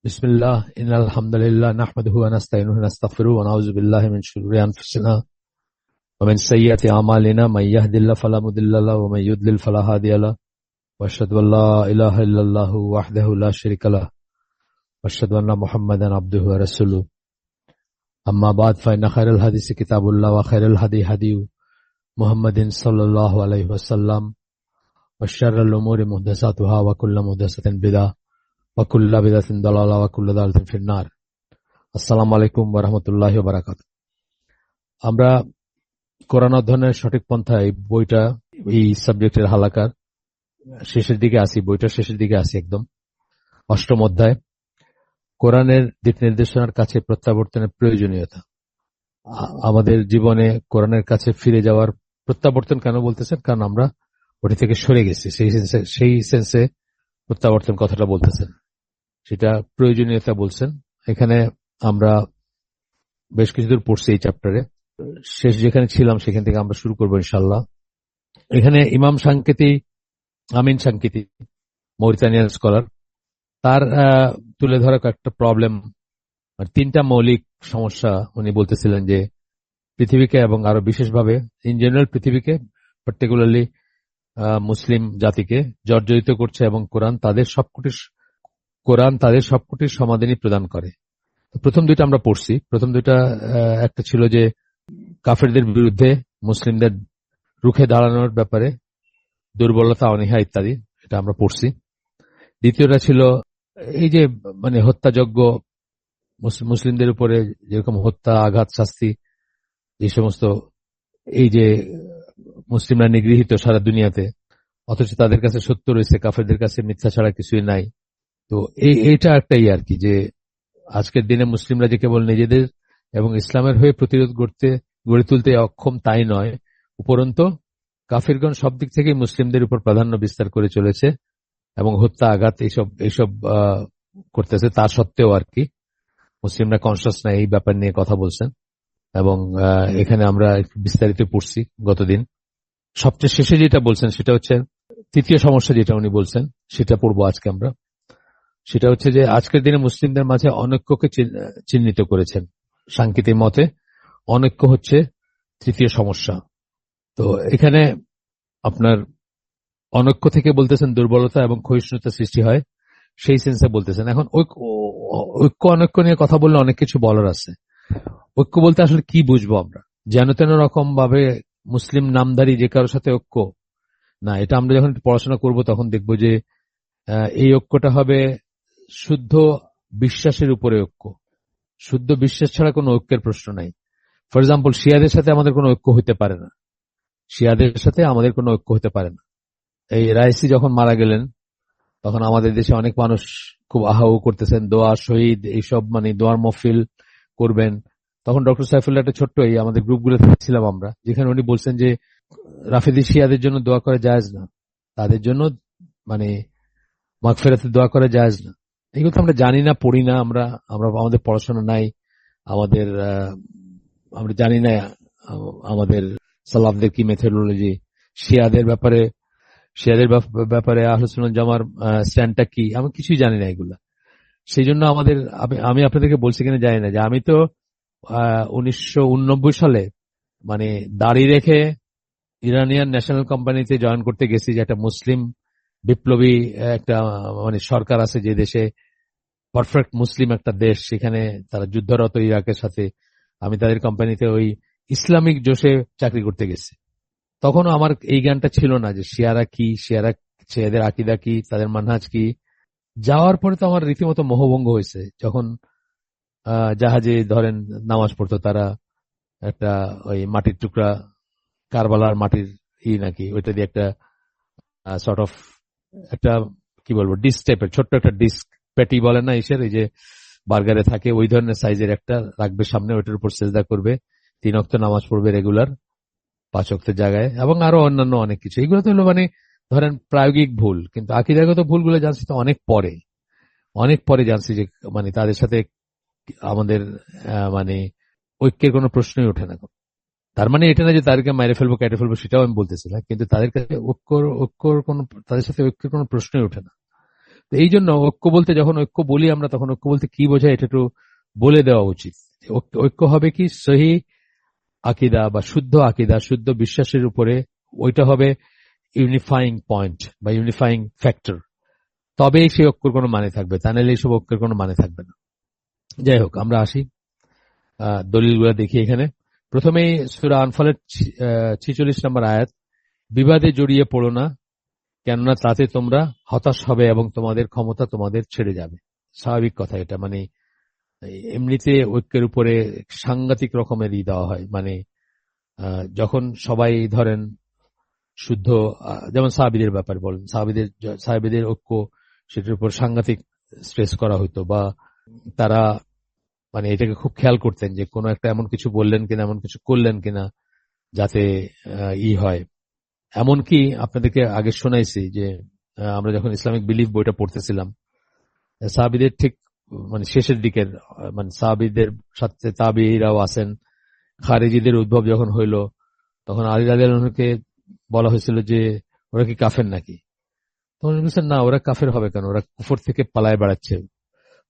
बिस्मिल्लाह इन्नल हम्दुलिल्लाह नहमदुहु व नस्तईनुहु व नस्तगफिरुहु व नऊज़ु बिल्लाहि मिन शुरूरि अनफुसिना व मिन सय्यिआति अमालिना मन यहदिल्लाहु फला मुदिल्ल लहु व मन युद्लिल फला हादिय लहु व अशहदु अन ला इलाहा इल्लल्लाहु वहदहु ला शरीका लहु व अशहदु अन्ना मुहम्मदन अब्दुहु व रसूलुहु अम्मा बाद फइन्न खैरल हदीसि किताबुल्लाह व खैरल हदी हदी मुहम्मदिन सल्लल्लाहु अलैहि वसल्लम व शर्रल उमूरि मुहदसातुहा व कुल्लु मुहदसातिन बिदअह वकुल्ला बिदअतिन दलाला वकुल्लु दालालातिन फिन्नार। আসসালামু আলাইকুম ওয়া রাহমাতুল্লাহি ওয়া বারাকাতুহু। আমরা কোরআন অধ্যয়নের সঠিক পন্থা এই বইটা, এই সাবজেক্টের হালাকার শেষের দিকে আছি, বইটার শেষের দিকে আছি একদম। অষ্টম অধ্যায়, কোরআনের দিক নির্দেশনার কাছে প্রত্যাবর্তনের প্রয়োজনীয়তা। আমাদের জীবনে কোরআনের কাছে ফিরে যাওয়ার প্রত্যাবর্তন কেন বলতেছেন? কারণ আমরা ওটি থেকে সরে গেছি, সেই সেন্সে প্রত্যাবর্তন কথাটা বলতেছেন, সেটা প্রয়োজনীয়তা বলছেন। এখানে আমরা বেশ কিছু দূর পড়ছি এই চ্যাপ্টারে। শেষ যেখানে ছিলাম সেখান থেকে আমরা শুরু করবো ইনশাল্লাহ। এখানে ইমাম সাংকেতি, আমিন সাংকেতি, মৌরিতানিয়ান স্কলার, তার তুলে ধরা একটা প্রবলেম আর তিনটা মৌলিক সমস্যা উনি বলতেছিলেন যে পৃথিবীকে এবং আরো বিশেষভাবে ইন জেনারেল পৃথিবীকে, পার্টিকুলারলি মুসলিম জাতিকে জর্জরিত করছে এবং কোরআন তাদের সবকটির সমাধানই প্রদান করে। প্রথম দুইটা আমরা পড়ছি। প্রথম দুইটা একটা ছিল যে কাফেরদের বিরুদ্ধে মুসলিমদের রুখে দাঁড়ানোর ব্যাপারে দুর্বলতা, অনীহা ইত্যাদি, এটা আমরা পড়ছি। দ্বিতীয়টা ছিল এই যে হত্যাযজ্ঞ, মুসলিমদের উপরে যেরকম হত্যা, আঘাত, শাস্তি, এই সমস্ত, এই যে মুসলিমরা নিগৃহীত সারা দুনিয়াতে, অথচ তাদের কাছে সত্য রয়েছে, কাফেরদের কাছে মিথ্যা ছাড়া কিছুই নাই। তো এইটা একটাই আর কি, যে আজকের দিনে মুসলিমরা যে কেবল নিজেদের এবং ইসলামের হয়ে প্রতিরোধ গড়ে তুলতে অক্ষম তাই নয়, উপরন্তু কাফিরগণ সব দিক থেকে মুসলিমদের উপর প্রাধান্য বিস্তার করে চলেছে এবং হত্যা, আঘাত এইসব করতেছে। তা সত্ত্বেও আর কি মুসলিমরা কনসাস না, এই ব্যাপার নিয়ে কথা বলছেন এবং এখানে আমরা বিস্তারিত পড়ছি গতদিন। সবচেয়ে শেষে যেটা বলছেন সেটা হচ্ছে তৃতীয় সমস্যা, যেটা উনি বলছেন সেটা পড়বো আজকে আমরা। সেটা হচ্ছে যে আজকের দিনে মুসলিমদের মাঝে অনৈক্যকে চিহ্নিত করেছেন। সাংকেতিক মতে অনৈক্য হচ্ছে তৃতীয় সমস্যা। তো এখানে আপনার অনৈক্য থেকে বলতেছেন দুর্বলতা এবং ক্ষয়িষ্ণুতা সৃষ্টি হয়, সেই সেন্সে বলতেছেন। এখন ঐক্য অনৈক্য নিয়ে কথা বললে অনেক কিছু বলার আছে। ঐক্য বলতে আসলে কি বুঝবো আমরা? যেন তেন রকম ভাবে মুসলিম নামধারী যে কারোর সাথে ঐক্য না, এটা আমরা যখন পড়াশোনা করব তখন দেখবো যে এই ঐক্যটা হবে শুদ্ধ বিশ্বাসের উপরে ঐক্য। শুদ্ধ বিশ্বাস ছাড়া কোনো ঐক্যের প্রশ্ন নাই। ফর এক্সাম্পল, শিয়াদের সাথে আমাদের কোনো ঐক্য হতে পারে না, শিয়াদের সাথে আমাদের কোনো ঐক্য হতে পারে না। এই রাইসি যখন মারা গেলেন তখন আমাদের দেশে অনেক মানুষ খুব আহাউ করতেছেন, দোয়া, শহীদ, এইসব দোয়ার মহফিল করবেন। তখন ডক্টর সাইফুল্লাহ একটা ছোট্ট আমাদের গ্রুপগুলো ছিলাম আমরা, যেখানে উনি বলছেন যে রাফেদি শিয়াদের জন্য দোয়া করা জায়েজ না, তাদের জন্য মাগফিরাতে দোয়া করা জায়েজ না। এগুলো তো আমরা জানি না, পড়ি না, আমরা আমাদের পড়াশোনা নাই, আমরা জানি না আমাদের সালাফদের কি মেথোডোলজি, শিয়াদের ব্যাপারে আহলে সুন্নাত জামার স্ট্যান্ডটা কি, আমি কিছুই জানি না এগুলা। সেই জন্য আমি আপনাদেরকে বলছি কিনা জানি না যে আমি তো 1989 সালে দাড়ি রেখে ইরানিয়ান ন্যাশনাল কোম্পানিতে জয়েন করতে গেছি, যে একটা মুসলিম বিপ্লবী একটা সরকার আছে যে দেশে, পারফেক্ট মুসলিম একটা দেশ, সেখানে তারা যুদ্ধরত ইরাকের সাথে। আমি তাদের কোম্পানিতে ওই ইসলামিক জোশে চাকরি করতে গেছি। তখনও আমার এই জ্ঞানটা ছিল না যে শিয়ারা কি, শিয়াদের আকীদা কি, তাদের মানহাজ কি। যাওয়ার পরে তো আমার রীতিমতো মোহভঙ্গ হয়েছে। যখন জাহাজে ধরেন নামাজ পড়তো তারা, একটা ওই মাটির টুকরা, কারবালার মাটির নাকি ওইটা দিয়ে একটা সর্ট অফ একটা কি বলবো ডিস্ক টাইপের, ছোট্ট একটা ডিস্ক প্যাটি বলে না, এই যে বার্গারে থাকে, ওই ধরনের সাইজের একটা রাখবে সামনে, ওইটার উপর সেজদা করবে, 3 ওয়াক্ত নামাজ পড়বে রেগুলার, 5 ওয়াক্তের জায়গায়, এবং আরো অন্যান্য অনেক কিছু। এগুলো তো হলো ধরেন প্রায়োগিক ভুল, কিন্তু আকীদাগত ভুলগুলো জানছি তো অনেক পরে জানছি যে তাদের সাথে আমাদের ঐক্যের কোনো প্রশ্নই ওঠে না। তার এটা না যে তাদেরকে মেরে ফেলবো, কেটে ফেলবো, সেটাও আমি বলতেছি না, কিন্তু তাদের কাছে তাদের সাথে ঐক্যের কোনো প্রশ্নই ওঠে না। তো এই জন্য ঐক্য বলতে, যখন ঐক্য বলি আমরা, তখন ঐক্য বলতে কি বোঝায় এটা একটু বলে দেওয়া উচিত। ঐক্য হবে কি সহি আকিদা বা শুদ্ধ আকিদা, শুদ্ধ বিশ্বাসের উপরে, ওইটা হবে ইউনিফাইং পয়েন্ট বা ইউনিফাইং ফ্যাক্টর। তবেই সেই ঐক্যের কোনো মানে থাকবে, তা নাহলে এইসব ঐক্যের কোনো মানে থাকবে না। যাই হোক, আমরা আসি দলিলগুলো দেখি। এখানে প্রথমেই সূরা আনফালের 46 নম্বর আয়াত, বিবাদে জড়িয়ে পড়ো না, কেননা তাতে তোমরা হতাশ হবে এবং তোমাদের ক্ষমতা তোমাদের ছেড়ে যাবে। স্বাভাবিক কথা এটা, মানে এমনিতে ঐক্যের উপরে সাংঘাতিক রকমের দেওয়া হয়। মানে যখন সবাই ধরেন শুদ্ধ, যেমন সাহাবীদের ব্যাপার বলেন, সাহাবীদের ঐক্য, সেটার উপর সাংঘাতিক স্ট্রেস করা হতো, বা তারা মানে এটাকে খুব খেয়াল করতেন যে কোনো একটা এমন কিছু বললেন কিনা, এমন কিছু করলেন কিনা যাতে হয়। এমনকি আপনাদেরকে আগে শোনাইছি যে আমরা যখন ইসলামিক বিলিফ বইটা পড়তেছিলাম, সাহাবীদের ঠিক মানে শেষের দিকের, মানে সাহাবীদের সাথে তাবিঈরাও আছেন, খারিজিদের উদ্ভব যখন হইল, তখন আলী রাদিয়াল্লাহু আনহুকে বলা হয়েছিল যে ওরা কি কাফের নাকি? তখন বলছেন না, ওরা কাফের হবে কেন, ওরা কুফর থেকে পালায় বেড়াচ্ছে,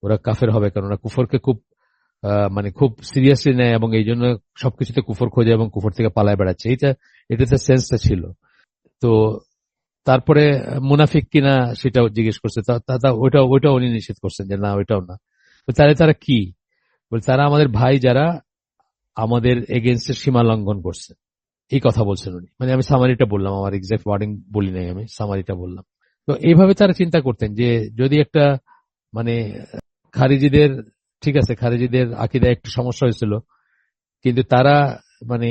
ওরা কাফের হবে কেন, ওরা কুফরকে খুব মানে খুব সিরিয়াসলি নেয় এবং এই জন্য সবকিছুতে কুফর খোঁজে এবং কুফর থেকে পালায় বেড়াচ্ছে। এটাতে সেন্সটা ছিল। তো তারপরে মুনাফিক কিনা সেটাও জিজ্ঞেস করছে, ওইটা উনি নিষেধ করছেন যে না, ওইটাও না। তাহলে তারা কি বলে? তারা আমাদের ভাই যারা আমাদের এগেনস্টে সীমা লঙ্ঘন করছে, এই কথা বলছেন উনি। মানে আমি সামারিটা বললাম, আমার এক্সাক্ট ওয়ার্ডিং বলি নাই, আমি সামারিটা বললাম। তো এইভাবে তারা চিন্তা করতেন যে যদি একটা মানে খারিজিদের, ঠিক আছে, খারিজিদের আকীদায় একটু সমস্যা হয়েছিল, কিন্তু তারা মানে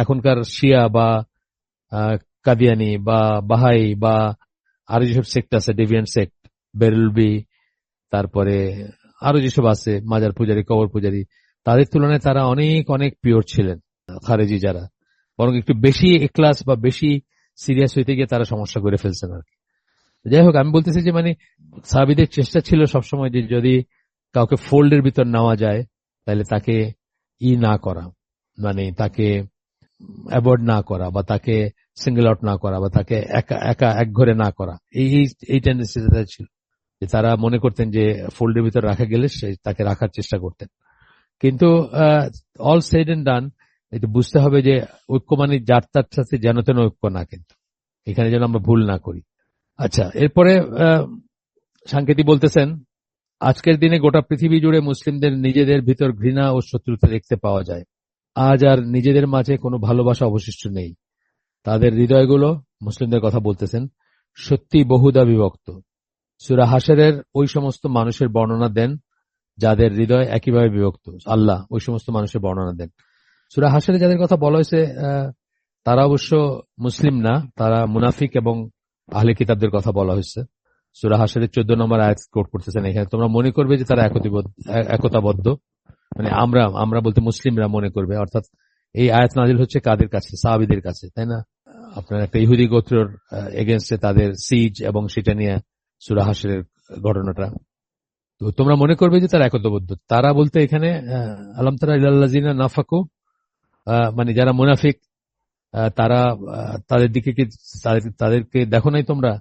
এখনকার শিয়া বা কাদিয়ানি বা বাহাই বা আরো যেসব সেক্ট আছে, ডেভিয়ান্ট সেক্ট, বেরেলভি, তারপরে আরো যেসব আছে, মাজার পূজারী, কবর পূজারী, তাদের তুলনায় তারা অনেক অনেক পিওর ছিলেন খারেজি যারা, বরং একটু বেশি ক্লাস বা বেশি সিরিয়াস হইতে গিয়ে তারা সমস্যা করে ফেলছেন আর কি। যাই হোক, আমি বলতেছি যে মানে সাহাবীদের চেষ্টা ছিল সবসময় যে যদি কাউকে ফোল্ডের ভিতর নেওয়া যায় তাহলে তাকে না করা, মানে তাকে অ্যাভয়েড না করা, বা তাকে সিঙ্গেল আউট না করা, বা তাকে একা একা এক ঘরে না করা। এই টেন্ডেন্সি ছিল যে তারা মনে করতেন যে ফোল্ডের ভিতর রাখা গেলে তাকে রাখার চেষ্টা করতেন। কিন্তু অল সেড এন্ড ডান, এটা বুঝতে হবে যে ঐক্য মানে যার তার সাথে যেন তেন ঐক্য না, কিন্তু এখানে যেন আমরা ভুল না করি। আচ্ছা, এরপরে সাংকেতিক বলতেছেন, আজকের দিনে গোটা পৃথিবী জুড়ে মুসলিমদের নিজেদের ভিতর ঘৃণা ও শত্রুতা দেখতে পাওয়া যায়। আজ আর নিজেদের মাঝে কোনো ভালোবাসা অবশিষ্ট নেই। তাদের হৃদয়গুলো, মুসলিমদের কথা বলতেছেন, সত্যি বহুদা বিভক্ত। সূরা হাশরের ওই সমস্ত মানুষের বর্ণনা দেন যাদের হৃদয় একইভাবে বিভক্ত। আল্লাহ ওই সমস্ত মানুষের বর্ণনা দেন। সূরা হাশরে যাদের কথা বলা হয়েছে তারা অবশ্য মুসলিম না, তারা মুনাফিক এবং আহলে কিতাবদের কথা বলা হয়েছে। সূরা হাশরের 14 নম্বর আয়াত কোট করতেছেন এখানে, তোমরা মনে করবে যে তারা একতাবদ্ধ, মানে আমরা বলতে মুসলিমরা মনে করবে, অর্থাৎ এই আয়াত নাজিল হচ্ছে কাদের কাছে? সাহাবীদের কাছে, তাই না? আপনার একটা ইহুদি গোত্রের এগেনস্টে তাদের সিজ এবং সেটা নিয়ে সূরা হাশরের ঘটনাটা। তো তোমরা মনে করবে যে তারা একতাবদ্ধ। তারা বলতে এখানে আলাম তারা ইলাল্লাযিনা নাফাকু, মানে যারা মুনাফিক, তারা তাদের দিকে কি তাদেরকে দেখো নাই তোমরা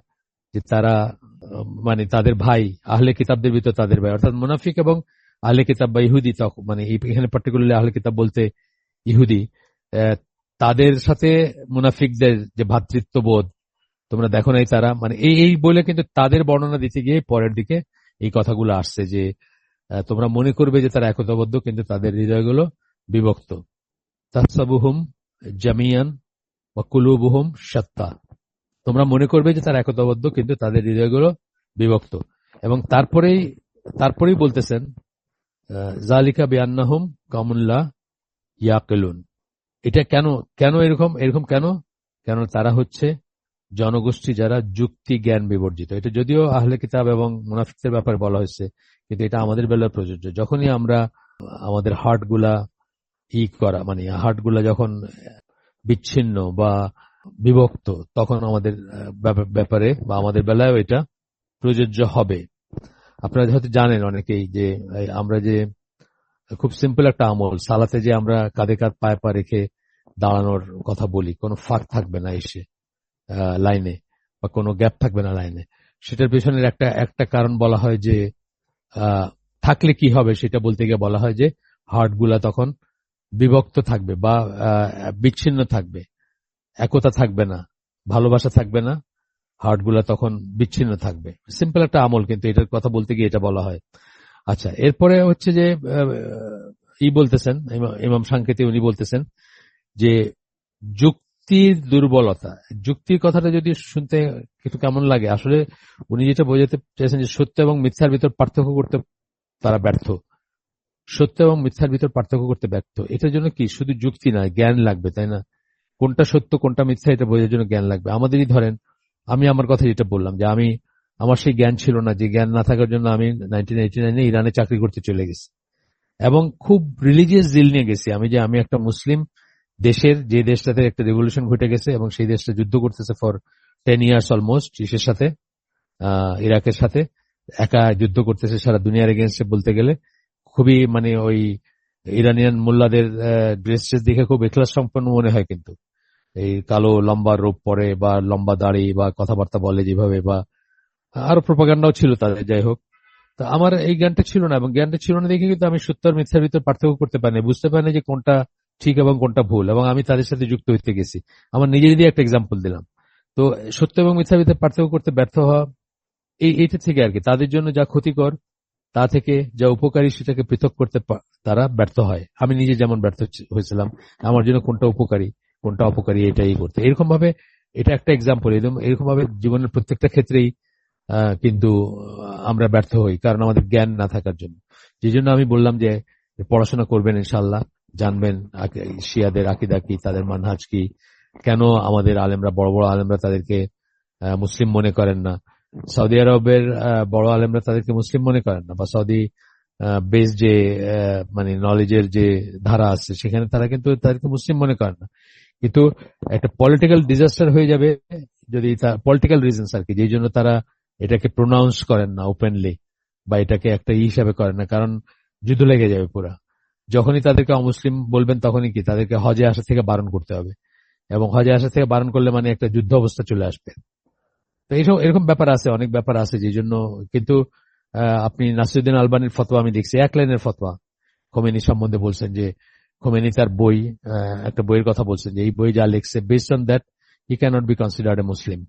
যে তারা মানে তাদের ভাই, আহলে কিতাবদের ভিতর তাদের ভাই, অর্থাৎ মুনাফিক এবং আহলে কিতাব বা ইহুদি, তখন মানে এখানে পার্টিকুলারলি আহলে কিতাব বলতে ইহুদি, তাদের সাথে মুনাফিকদের যে ভ্রাতৃত্ববোধ তোমরা দেখো নাই তারা, মানে এই বলে কিন্তু তাদের বর্ণনা দিতে গিয়ে পরের দিকে এই কথাগুলো আসছে যে তোমরা মনে করবে যে তারা একতাবদ্ধ, কিন্তু তাদের হৃদয়গুলো বিভক্ত। তাহসাবুহুম জামিয়ান ওয়া কুলুবুহুম শাত্তা, তোমরা মনে করবে যে তারা একতাবদ্ধ, কিন্তু তাদের হৃদয়গুলো বিভক্ত। এবং তারপরেই বলতেছেন যালিকা বিআন্নাহুম কওমুন লা ইয়াকিলুন। এটা কেন এরকম কেন তারা হচ্ছে জনগোষ্ঠী যারা যুক্তি জ্ঞান বিবর্জিত। এটা যদিও আহলে কিতাব এবং মুনাফিকদের ব্যাপারে বলা হয়েছে, কিন্তু এটা আমাদের বেলায় প্রযোজ্য। যখনই আমরা আমাদের হার্টগুলা মানে হার্টগুলা যখন বিচ্ছিন্ন বা বিভক্ত, তখন আমাদের ব্যাপারে বা আমাদের বেলায় এটা প্রযোজ্য হবে। আপনারা হয়তো জানেন অনেকেই যে আমরা যে খুব সিম্পল একটা আমল, সালাতে যে আমরা কাঁধে কাঁধ পায়ে পা রেখে দাঁড়ানোর কথা বলি, কোনো ফাঁক থাকবে না এসে লাইনে, বা কোনো গ্যাপ থাকবে না লাইনে। সেটার পেছনের একটা কারণ বলা হয় যে থাকলে কি হবে সেটা বলতে গিয়ে বলা হয় যে হার্ট গুলা তখন বিভক্ত থাকবে বা বিচ্ছিন্ন থাকবে, একতা থাকবে না, ভালোবাসা থাকবে না, হার্ট গুলা তখন বিচ্ছিন্ন থাকবে। সিম্পল একটা আমল, কিন্তু এটার কথা বলতে গিয়ে এটা বলা হয়। আচ্ছা, এরপরে হচ্ছে যে বলতেছেন ইমাম সাংকেতি, উনি বলতেছেন যে যুক্তির দুর্বলতা। যুক্তির কথাটা যদি শুনতে একটু কেমন লাগে, আসলে উনি যেটা বোঝাতে চাইছেন যে সত্য এবং মিথ্যার ভিতর পার্থক্য করতে তারা ব্যর্থ, সত্য এবং মিথ্যার ভিতর পার্থক্য করতে ব্যর্থ। এটার জন্য কি শুধু যুক্তি নয়, জ্ঞান লাগবে, তাই না? কোনটা সত্য কোনটা মিথ্যা এটা বোঝার জন্য জ্ঞান লাগবে। আমাদেরই ধরেন, আমি আমার কথা যেটা বললাম যে আমার সেই জ্ঞান ছিল না, যে জ্ঞান না থাকার জন্য আমি 1989 ইরানে চাকরি করতে চলে গেছি এবং খুব রিলিজিয়াস জিল নিয়ে গেছি আমি একটা মুসলিম দেশের, যে দেশটাতে একটা রেভলিউশন ঘটে গেছে এবং সেই দেশটা যুদ্ধ করতেছে ফর 10 ইয়ার্স অলমোস্ট, ইসের সাথে, ইরাকের সাথে একা যুদ্ধ করতেছে সারা দুনিয়ার এগেনস্টে বলতে গেলে। খুবই মানে ওই ইরানিয়ান মোল্লাদের ড্রেস দেখে খুব এখলাস সম্পন্ন মনে হয়, কিন্তু এই কালো লম্বা রূপ পরে বা লম্বা দাড়ি বা কথাবার্তা বলে যেভাবে, বা আরো প্রোপাগান্ডাও ছিল তাদের, যাই হোক। তো আমার এই জ্ঞানটা ছিল না, এবং জ্ঞানটা ছিল না দেখে কিন্তু আমি সত্য আর মিথ্যার ভিতর পার্থক্য করতে পারিনি, বুঝতে পারিনি যে কোনটা ঠিক এবং কোনটা ভুল, এবং আমি তাদের সাথে যুক্ত হইতে গেছি। আমার নিজেরই একটা এক্সাম্পল দিলাম। তো সত্য এবং মিথ্যার ভিতরে পার্থক্য করতে ব্যর্থ হওয়া, এইটা থেকে আর কি তাদের জন্য যা ক্ষতিকর তা থেকে যা উপকারী সেটাকে পৃথক করতে তারা ব্যর্থ হয়। আমি নিজে যেমন ব্যর্থ হয়েছিলাম, আমার জন্য কোনটা উপকারী কোনটা অপকারী এটাই করতে। এরকম ভাবে এটা একটা এক্সাম্পল, এরকম ভাবে জীবনের প্রত্যেকটা ক্ষেত্রেই কিন্তু আমরা ব্যর্থ হই, কারণ আমাদের জ্ঞান না থাকার জন্য। যে জন্য আমি বললাম যে পড়াশোনা করবেন ইনশাআল্লাহ, জানবেন শিয়াদের আকীদা কি, তাদের মানহাজ কি, কেন আমাদের আলেমরা, বড় বড় আলেমরা তাদেরকে মুসলিম মনে করেন না, সৌদি আরবের বড় আলেমরা তাদেরকে মুসলিম মনে করেন না, বা সৌদি বেস যে মানে নলেজের যে ধারা আছে সেখানে তারা কিন্তু তাদেরকে মুসলিম মনে করেন না। কিন্তু একটা পলিটিক্যাল ডিজাস্টার হয়ে যাবে যদি পলিটিক্যাল রিজনস আর কি, যেই জন্য তারা এটাকে প্রোনাউন্স করেন না ওপেনলি, বা এটাকে একটা হিসাবে করেন না, কারণ যুদ্ধ লেগে যাবে পুরা। যখনই তাদেরকে অমুসলিম বলবেন তখনই কি তাদেরকে হজে আসা থেকে বারণ করতে হবে, এবং হজে আসা থেকে বারণ করলে মানে একটা যুদ্ধ অবস্থা চলে আসবে। তো এইসব এরকম ব্যাপার আছে, অনেক ব্যাপার আছে যে জন্য। কিন্তু আপনি নাসিরুদ্দিন আলবানির ফতোয়া আমি দেখছি, এক লাইনের ফতোয়া খোমেনি সম্বন্ধে বলছেন যে খোমেনি তার বই, একটা বইয়ের কথা বলছেন যে এই বই যা লিখছে, based on that he cannot be considered a Muslim.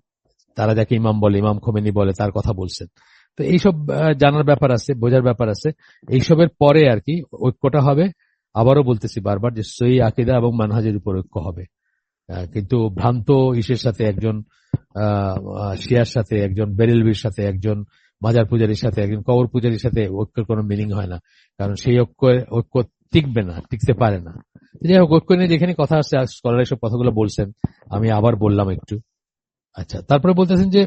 তারা যাকে ইমাম বলে, ইমাম খোমেনি বলে, তার কথা বলছেন। তো এইসব জানার ব্যাপার আছে, বোঝার ব্যাপার আছে। এইসবের পরে আর কি ঐক্যটা হবে। আবারও বলতেছি বারবার যে সহি আকীদা এবং মানহাজের উপর ঐক্য হবে। কিন্তু ভ্রান্ত ইসের সাথে, একজন শিয়ার সাথে, একজন বেরেলভির সাথে, একজন মাজার পূজারীর সাথে, একজন কবর পূজারীর সাথে ঐক্যের কোনো মিনিং হয় না, কারণ সেই ঐক্য টিকবে না, টিকতে পারে না। যাই হোক, ঐক্য নিয়ে যেখানে কথা আসছে, স্কলার এসব কথাগুলো বলছেন, আমি আবার বললাম একটু। আচ্ছা, তারপরে বলতেছেন যে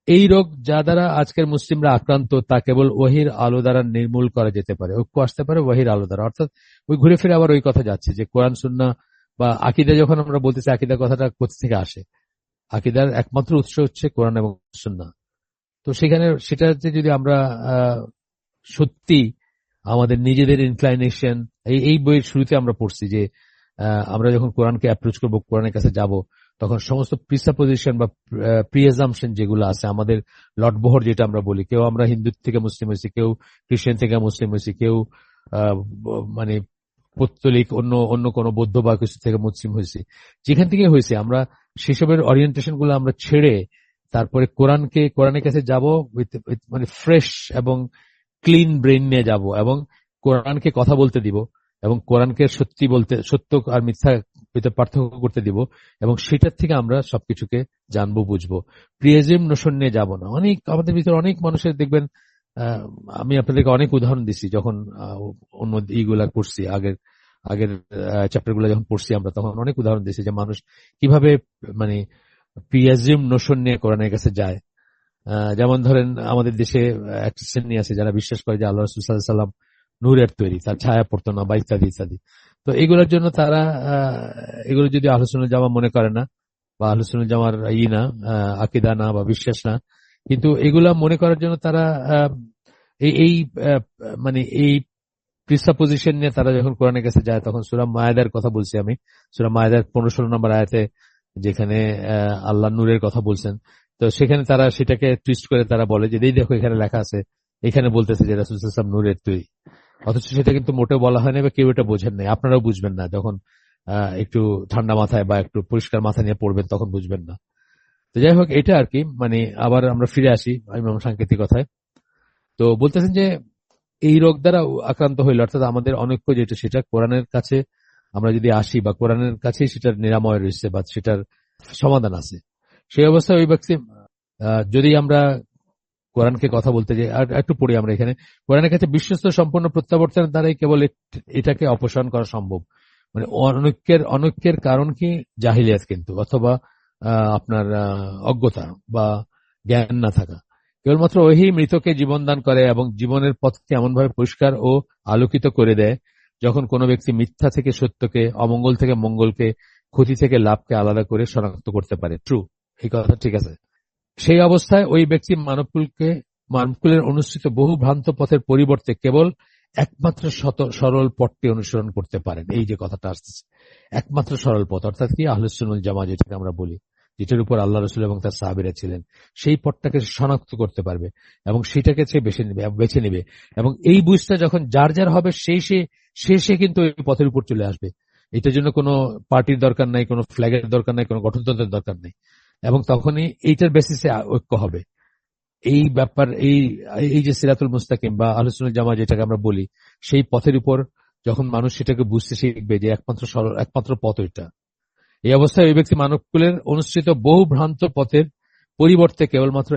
এই রোগ যা দ্বারা আজকের মুসলিমরা আক্রান্ত তা কেবল ওহির আলো দ্বারা নির্মূল করা যেতে পারে। ঐক্য আসতে পারে ওহির আলো দ্বারা, অর্থাৎ ওই ঘুরে ফিরে আবার ওই কথা যাচ্ছে যে কোরআন সুন্নাহ বা আকীদা, যখন আমরা বলতেছি আকীদা কথাটা কোথা থেকে আসে, আকীদার একমাত্র উৎস হচ্ছে কোরআন এবং সুন্নাহ। তো সেখানে সেটাতে যদি আমরা সত্যি আমাদের নিজেদের ইনক্লাইনেশন, এই বইয়ের শুরুতে আমরা পড়ছি যে আমরা যখন কোরআনকে অ্যাপ্রোচ করবো, কোরআনের কাছে যাব, তখন সমস্ত প্রিসাপোজিশন বা প্রিএজাম্পশন যেগুলো আছে, আমাদের লটবহর যেটা আমরা বলি, কেউ আমরা হিন্দু থেকে মুসলিম হয়েছি, কেউ খ্রিস্টান থেকে মুসলিম হয়েছি, কেউ মানে পৌত্তলিক অন্য অন্য কোনো বৌদ্ধ বা কিছু থেকে মুসলিম হয়েছি, যেখান থেকে হয়েছে আমরা সেসবের অরিয়েন্টেশন গুলো আমরা ছেড়ে তারপরে কোরআনের কাছে যাব, মানে ফ্রেশ এবং ক্লিন ব্রেন নিয়ে যাব, এবং কোরআনকে কথা বলতে দিব, এবং কোরআনকে সত্য আর মিথ্যা পার্থক্য করতে দিব, এবং সেটার থেকে আমরা সবকিছুকে জানবো, বুঝবো। প্রিয়েজিম নোশন নিয়ে যাব না। আমাদের ভিতরে অনেক মানুষের দেখবেন, আমি আপনাদেরকে অনেক উদাহরণ দিচ্ছি, যখন অন্য ইগুলা করছি, আগের চ্যাপ্টার গুলো যখন পড়ছি আমরা, তখন অনেক উদাহরণ দিচ্ছি যে মানুষ কিভাবে মানে প্রিয়েজিম নোশন নিয়ে কোরআনের কাছে যায়। যেমন ধরেন, আমাদের দেশে একটা শ্রেণী আছে যারা বিশ্বাস করে যে আল্লাহ রাসূল সাল্লাল্লাহু আলাইহি ওয়াসাল্লাম নূরের তৈরি, তার ছায়া পড়তো না, বা ইত্যাদি ইত্যাদি। তো এগুলোর জন্য তারা এগুলো যদি আহলে সুন্নাত জামা মনে করে না, বা আহলে সুন্নাত জামার না, আকীদা না, বা বিশ্বাস না, কিন্তু এগুলা মনে করার জন্য তারা এই মানে এই প্রিসাপোজিশন নিয়ে তারা যখন কোরআনের কাছে যায়, তখন সূরা মায়েদার কথা বলছি আমি, সূরা মায়েদার 15-16 নম্বর আয়াতে যেখানে আল্লাহ নূরের কথা বলছেন, তো সেখানে তারা সেটাকে টুইস্ট করে তারা বলে যে এই দেখো এখানে লেখা আছে, এখানে বলতেছে যে রাসূল সাল্লাল্লাহু আলাইহি ওয়াসাল্লাম নূরের তৈরি, অথচ সেটা কিন্তু মোটেও বলা হয় না বা কেউ এটা বোঝেন নাই, আপনারাও বুঝবেন না যখন একটু ঠান্ডা মাথায় বা একটু পরিষ্কার মাথা নিয়ে পড়বেন তখন বুঝবেন না। তো যাই হোক, এটা আর কি, মানে আবার আমরা ফিরে আসি ইমাম সাংকেতিকতায়। তো বলতেছেন যে এই রোগ দ্বারা আক্রান্ত হইল, অর্থাৎ আমাদের অনৈক্য যেটা সেটা কোরআনের কাছে আমরা যদি আসি বা কোরআনের কাছেই সেটার নিরাময় রয়েছে বা সেটার সমাধান আছে, সেই অবস্থায় ওই ব্যক্তি যদি আমরা কোরআনকে কথা বলতে যাই, আর একটু পড়ি আমরা এখানে, কোরআনের কাছে বিশ্বস্ত সম্পূর্ণ প্রত্যাবর্তনের দ্বারাই কেবল এটাকে অপসারণ করা সম্ভব। মানে অনৈক্যের কারণ কি? জাহিলিয়াত কিন্তু, অথবা আপনার অজ্ঞতা বা জ্ঞান না থাকা। কেবলমাত্র ওহি মৃতকে জীবন দান করে এবং জীবনের পথকে এমনভাবে পরিষ্কার ও আলোকিত করে দেয় যখন কোনো ব্যক্তি মিথ্যা থেকে সত্যকে, অমঙ্গল থেকে মঙ্গলকে, ক্ষতি থেকে লাভকে আলাদা করে শনাক্ত করতে পারে। ট্রু, এই কথা ঠিক আছে। সেই অবস্থায় ওই ব্যক্তি মানবকুলের অনুসৃত বহু ভ্রান্ত পথের পরিবর্তে কেবল একমাত্র সরল পথটি অনুসরণ করতে পারেন। এই যে কথাটা আসতেছে, একমাত্র সরল পথ, অর্থাৎ কি আহলুস সুন্নাহ ওয়াল জামাত যেটাকে আমরা বলি, যেটার উপর আল্লাহ রাসূল এবং তার সাহাবীরা ছিলেন, সেই পথটাকে শনাক্ত করতে পারবে এবং সেটাকে সে বেছে নেবে। এবং এই বুঝটা যখন যার যার হবে সে কিন্তু ওই পথের উপর চলে আসবে। এটার জন্য কোনো পার্টির দরকার নাই, কোনো ফ্ল্যাগের দরকার নাই, কোনো গঠনতন্ত্রের দরকার নেই। এবং তখনই এইটার বেসিসে ঐক্য হবে। এই ব্যাপার, এই যে সিরাতুল মুস্তাকিম বা আহলুস সুন্নাহ ওয়াল জামাত যেটাকে আমরা বলি, সেই পথের উপর যখন মানুষ সেটাকে বুঝতে শিখবে যে একমাত্র পথ ওইটা, এই অবস্থায় ওই ব্যক্তি মানবকুলের অনুসৃত বহু ভ্রান্ত পথের পরিবর্তে কেবলমাত্র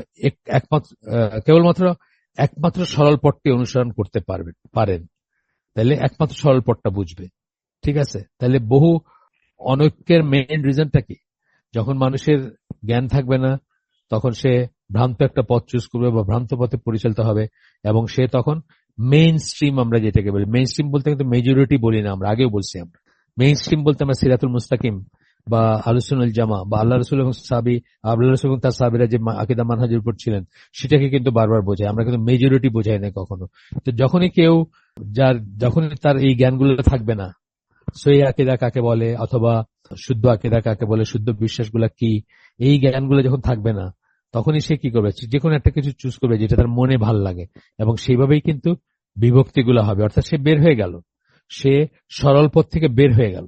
একমাত্র সরল পথটি অনুসরণ করতে পারেন। তাহলে একমাত্র সরল পথটা বুঝবে। ঠিক আছে, তাহলে বহু অনৈক্যের মেইন রিজনটা কি? যখন মানুষের জ্ঞান থাকবে না, তখন সে ভ্রান্ত একটা পথ চুজ করবে বা ভ্রান্ত পথে পরিচালিত হবে, এবং সে তখন মেইন স্ট্রিম, আমরা যেটাকে বলি মেইন স্ট্রিম বলতে কিন্তু মেজরিটি বলি না, আমরা আগেও বলছি, আমরা মেইন স্ট্রিম বলতে আমরা সিরাতুল মুস্তাকিম বা আহলুস সুন্নাহ ওয়াল জামাত বা আল্লাহ রাসূল এবং আল্লাহ রাসূল এবং তার সাহাবীরা যে আকীদা মানহাজের উপর ছিলেন সেটাকে কিন্তু বারবার বোঝায়, আমরা কিন্তু মেজরিটি বোঝাই না কখনো। তো যখনই তার এই জ্ঞানগুলো থাকবে না, সহিহ আকীদা কাকে বলে অথবা শুদ্ধ আকীদা কাকে বলে, শুদ্ধ বিশ্বাসগুলা কি, এই জ্ঞানগুলো যখন থাকবে না, তখনই সে কি করবে? যে কোনো একটা কিছু চুজ করবে যেটা তার মনে ভাল লাগে, এবং সেইভাবেই কিন্তু বিভক্তিগুলো হবে। অর্থাৎ সে বের হয়ে গেল, সে সরল পথ থেকে বের হয়ে গেল।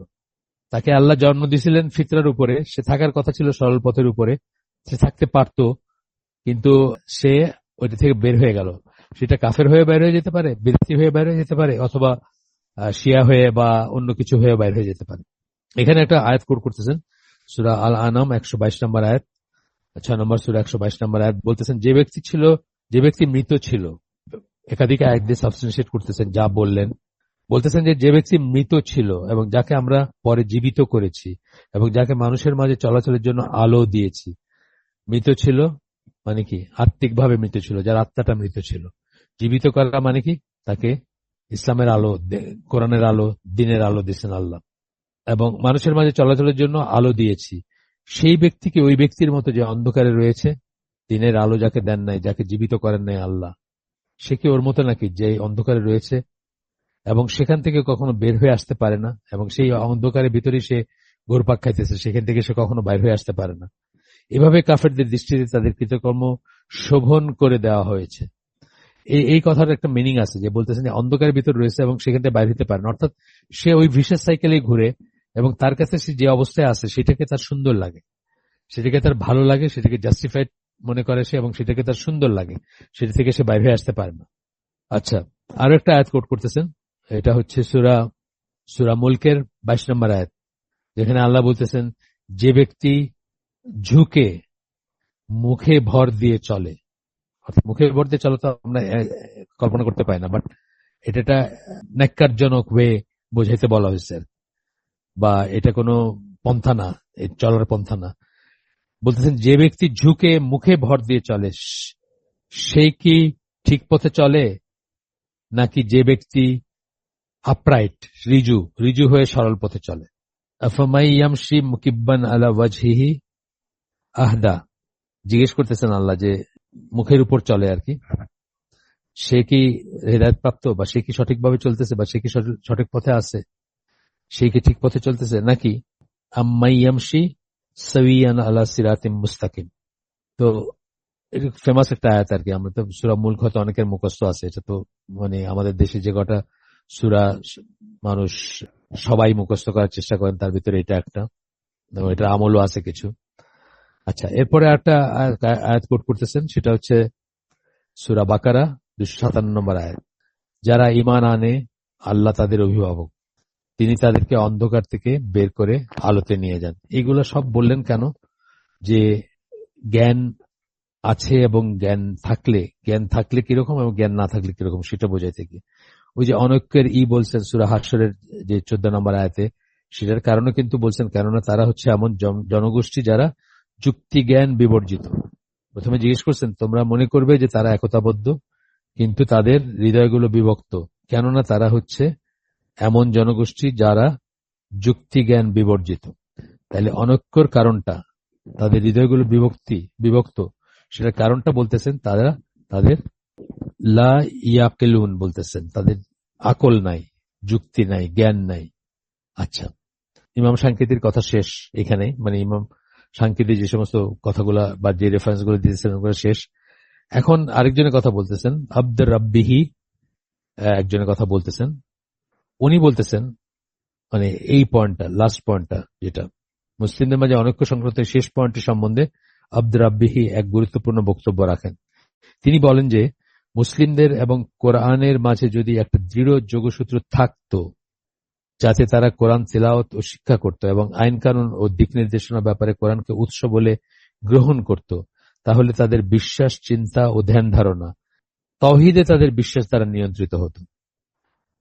তাকে আল্লাহ জন্ম দিয়েছিলেন ফিতরার উপরে, সে থাকার কথা ছিল সরল পথের উপরে, সে থাকতে পারত, কিন্তু সে ওইটা থেকে বের হয়ে গেল। সেটা কাফের হয়ে বের হয়ে যেতে পারে, বিরক্তি হয়ে বের হয়ে যেতে পারে, অথবা শিয়া হয়ে বা অন্য কিছু হয়ে বাইর হয়ে যেতে পারে। এখানে একটা আয়াত কোট করতেছেন, সূরা আল আনাম 122 নম্বর আয়াত, 6 নম্বর সূরা 122 নম্বর আয়াত। বলতেছেন যে ব্যক্তি মৃত ছিল, একাধিক আয়াত দিয়ে সাবস্টেন্সিয়েট করতেছেন যা বললেন। বলতেছেন যে ব্যক্তি মৃত ছিল এবং যাকে আমরা পরে জীবিত করেছি এবং যাকে মানুষের মাঝে চলাচলের জন্য আলো দিয়েছি। মৃত ছিল মানে কি? আত্মিকভাবে মৃত ছিল, যার আত্মাটা মৃত ছিল। জীবিত করা মানে কি? তাকে ইসলামের আলো, কোরআনের আলো, দ্বীনের আলো দিয়েছেন আল্লাহ, এবং মানুষের মাঝে চলাচলের জন্য আলো দিয়েছি। সেই ব্যক্তিকে ওই ব্যক্তির মতো যে অন্ধকারে রয়েছে, দ্বীনের আলো যাকে দেন নাই, যাকে জীবিত করেন নাই আল্লাহ, সে কি ওর মতো নাকি যে অন্ধকারে রয়েছে এবং সেখান থেকে কখনো বের হয়ে আসতে পারে না, এবং সেই অন্ধকারের ভিতরেই সে ঘুরপাক খাইতেছে, সেখান থেকে সে কখনো বাইর হয়ে আসতে পারে না। এভাবে কাফেরদের দৃষ্টিতে তাদের কৃতকর্ম শোভন করে দেওয়া হয়েছে। এই কথার একটা মিনিং আছে, যে বলতেছেন যে অন্ধকারের ভিতর রয়েছে এবং সেখান থেকে বাইরে হতে পারে না, অর্থাৎ সে ওই ভিশাস সাইকেলে ঘুরে এবং তার কাছে সে যে অবস্থায় আছে সেটাকে তার সুন্দর লাগে, সেটাকে তার ভালো লাগে, সেটাকে জাস্টিফাইড মনে করে সে, এবং সেটাকে তার সুন্দর লাগে, সেটা থেকে সে বাইরে আসতে পারে না। আচ্ছা, আরো একটা আয়াত কোট করতেছেন, এটা হচ্ছে সূরা মুলকের 22 নম্বর আয়াত, যেখানে আল্লাহ বলতেছেন যে ব্যক্তি ঝুঁকে মুখে ভর দিয়ে চলে, অর্থাৎ মুখে ভর দিয়ে চলে তো আমরা কল্পনা করতে পারি না, বাট এটা ন্যাক্কারজনক ওয়ে বোঝাইতে বলা হয়েছে, বা এটা কোনো পন্থা না, চলার পন্থা না। বলতেছেন যে ব্যক্তি ঝুঁকে মুখে ভর দিয়ে চলে সে কি ঠিক পথে চলে, নাকি যে ব্যক্তি আপরাইট, রিজু হয়ে সরল পথে চলে? আফামাই ইয়ামশি মুকিব্বান আলা ওয়াজহিহি আহদা, জিজ্ঞেস করতেছেন আল্লাহ যে মুখের উপর চলে আর কি, সে কি হেদায়েত প্রাপ্ত, বা সে কি সঠিকভাবে চলতেছে, বা সে কি সঠিক পথে আছে, সে কি ঠিক পথে চলতেছে, নাকি আম্মাই ইয়ামশি সাওয়িয়ান আলা সিরাতিম মুস্তাকিম, তো এটা ফেমাস একটা আয়াত আর কি। আমরা তো সূরা মুলক হয়তো অনেকের মুখস্থ আছে, এটা তো মানে আমাদের দেশে যে কটা সূরা মানুষ সবাই মুখস্থ করার চেষ্টা করেন তার ভিতরে এটা একটা, এবং এটার আমলও আছে কিছু। আচ্ছা, এরপরে একটা আয়াত কোট করতেছেন, সেটা হচ্ছে সূরা বাকারা 257 নম্বর আয়াত। যারা ঈমান আনে আল্লাহ তাদের অভিভাবক, তিনি তাদেরকে অন্ধকার থেকে বের করে আলোতে নিয়ে যান। এগুলো সব বললেন কেন? যে জ্ঞান আছে এবং জ্ঞান থাকলে কিরকম এবং জ্ঞান না থাকলে কিরকম সেটা বোঝাইতে কি। ওই যে অনৈক্যের বলছেন সূরা হাশরের যে 14 নম্বর আয়াতে, সেটার কারণে কিন্তু বলছেন কেননা তারা হচ্ছে এমন জনগোষ্ঠী যারা যুক্তি জ্ঞান বিবর্জিত। প্রথমে জিজ্ঞেস করছেন তোমরা মনে করবে যে তারা একতাবদ্ধ, কিন্তু তাদের হৃদয়গুলো বিভক্ত, কেননা তারা হচ্ছে এমন জনগোষ্ঠী যারা যুক্তি জ্ঞান বিবর্জিত। তাহলে অনৈক্যর কারণটা, তাদের হৃদয়গুলো বিভক্ত, সেটার কারণটা বলতেছেন তাদের লা ইয়াকিলুন বলতেছেন, তাদের আকল নাই, যুক্তি নাই, জ্ঞান নাই। আচ্ছা, ইমাম সাংকেতির কথা শেষ এখানে, মানে ইমাম সাংকেতি যে সমস্ত কথাগুলা বা যে রেফারেন্স গুলো দিয়েছেন ওগুলো শেষ। এখন আরেকজনের কথা বলতেছেন, আব্দুর রাব্বিহি একজনের কথা বলতেছেন। উনি বলতেছেন মানে এই পয়েন্টটা, লাস্ট পয়েন্টটা, যেটা মুসলিমদের মাঝে অনৈক্য সংক্রান্ত শেষ পয়েন্টটি সম্বন্ধে আব্দুর রাব্বিহি এক গুরুত্বপূর্ণ বক্তব্য রাখেন। তিনি বলেন যে মুসলিমদের এবং কোরআনের মাঝে যদি একটা দৃঢ় যোগসূত্র থাকতো, যাতে তারা কোরআন তিলাওয়াত ও শিক্ষা করত এবং আইন কানুন ও দিক নির্দেশনার ব্যাপারে কোরআনকে উৎস বলে গ্রহণ করত, তাহলে তাদের বিশ্বাস, চিন্তা ও ধ্যান ধারণা তাওহীদে তাদের বিশ্বাস দ্বারা নিয়ন্ত্রিত হতো।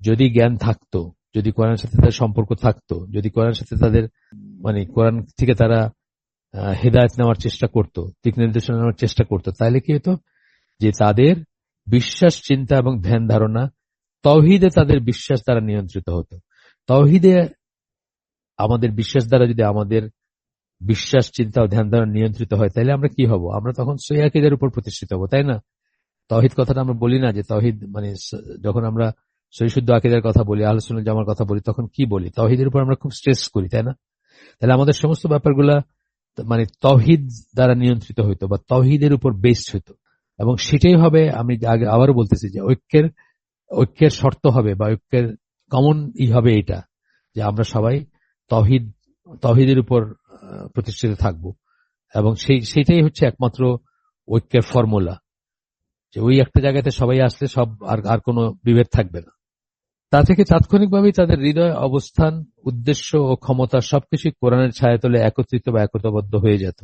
যদি জ্ঞান থাকতো, যদি কোরআনের সাথে তাদের সম্পর্ক থাকতো, যদি কোরআনের সাথে তাদের মানে কোরআন থেকে তারা হেদায়েত নেওয়ার চেষ্টা করত, দিক নির্দেশনা নেওয়ার চেষ্টা করত, তাহলে কি হতো যে তাদের বিশ্বাস, চিন্তা এবং ধ্যান ধারণা তাওহীদে তাদের বিশ্বাস দ্বারা নিয়ন্ত্রিত হতো। তাওহীদে আমাদের বিশ্বাস দ্বারা যদি আমাদের বিশ্বাস, চিন্তা ও ধ্যান ধারণা নিয়ন্ত্রিত হয়, তাহলে আমরা কি হব? আমরা তখন সহিহ আকীদার উপর প্রতিষ্ঠিত হব, তাই না? তাওহীদ কথাটা আমরা বলি না যে তাওহীদ মানে যখন আমরা সহিহ শুদ্ধ আকীদার কথা বলি, আহলে সুন্নাত জামার কথা বলি, তখন কি বলি? তাওহীদের উপর আমরা খুব স্ট্রেস করি, তাই না? তাহলে আমাদের সমস্ত ব্যাপারগুলা মানে তাওহীদ দ্বারা নিয়ন্ত্রিত হইতো বা তাওহীদের উপর বেসড হইতো, এবং সেটাই হবে, আমি আগে আবারও বলতেছি যে ঐক্যের শর্ত হবে বা ঐক্যের কমন হবে এটা, যে আমরা সবাই তাওহীদের উপর প্রতিষ্ঠিত থাকব, এবং সেইটাই হচ্ছে একমাত্র ঐক্যের ফর্মুলা, যে ওই একটা জায়গাতে সবাই আসলে সব আর কোনো বিভেদ থাকবে না। তা থেকে তাৎক্ষণিকভাবেই তাদের হৃদয়, অবস্থান, উদ্দেশ্য ও ক্ষমতা সবকিছু কোরআনের ছায়াতলে একত্রিত বা একতাবদ্ধ হয়ে যেত,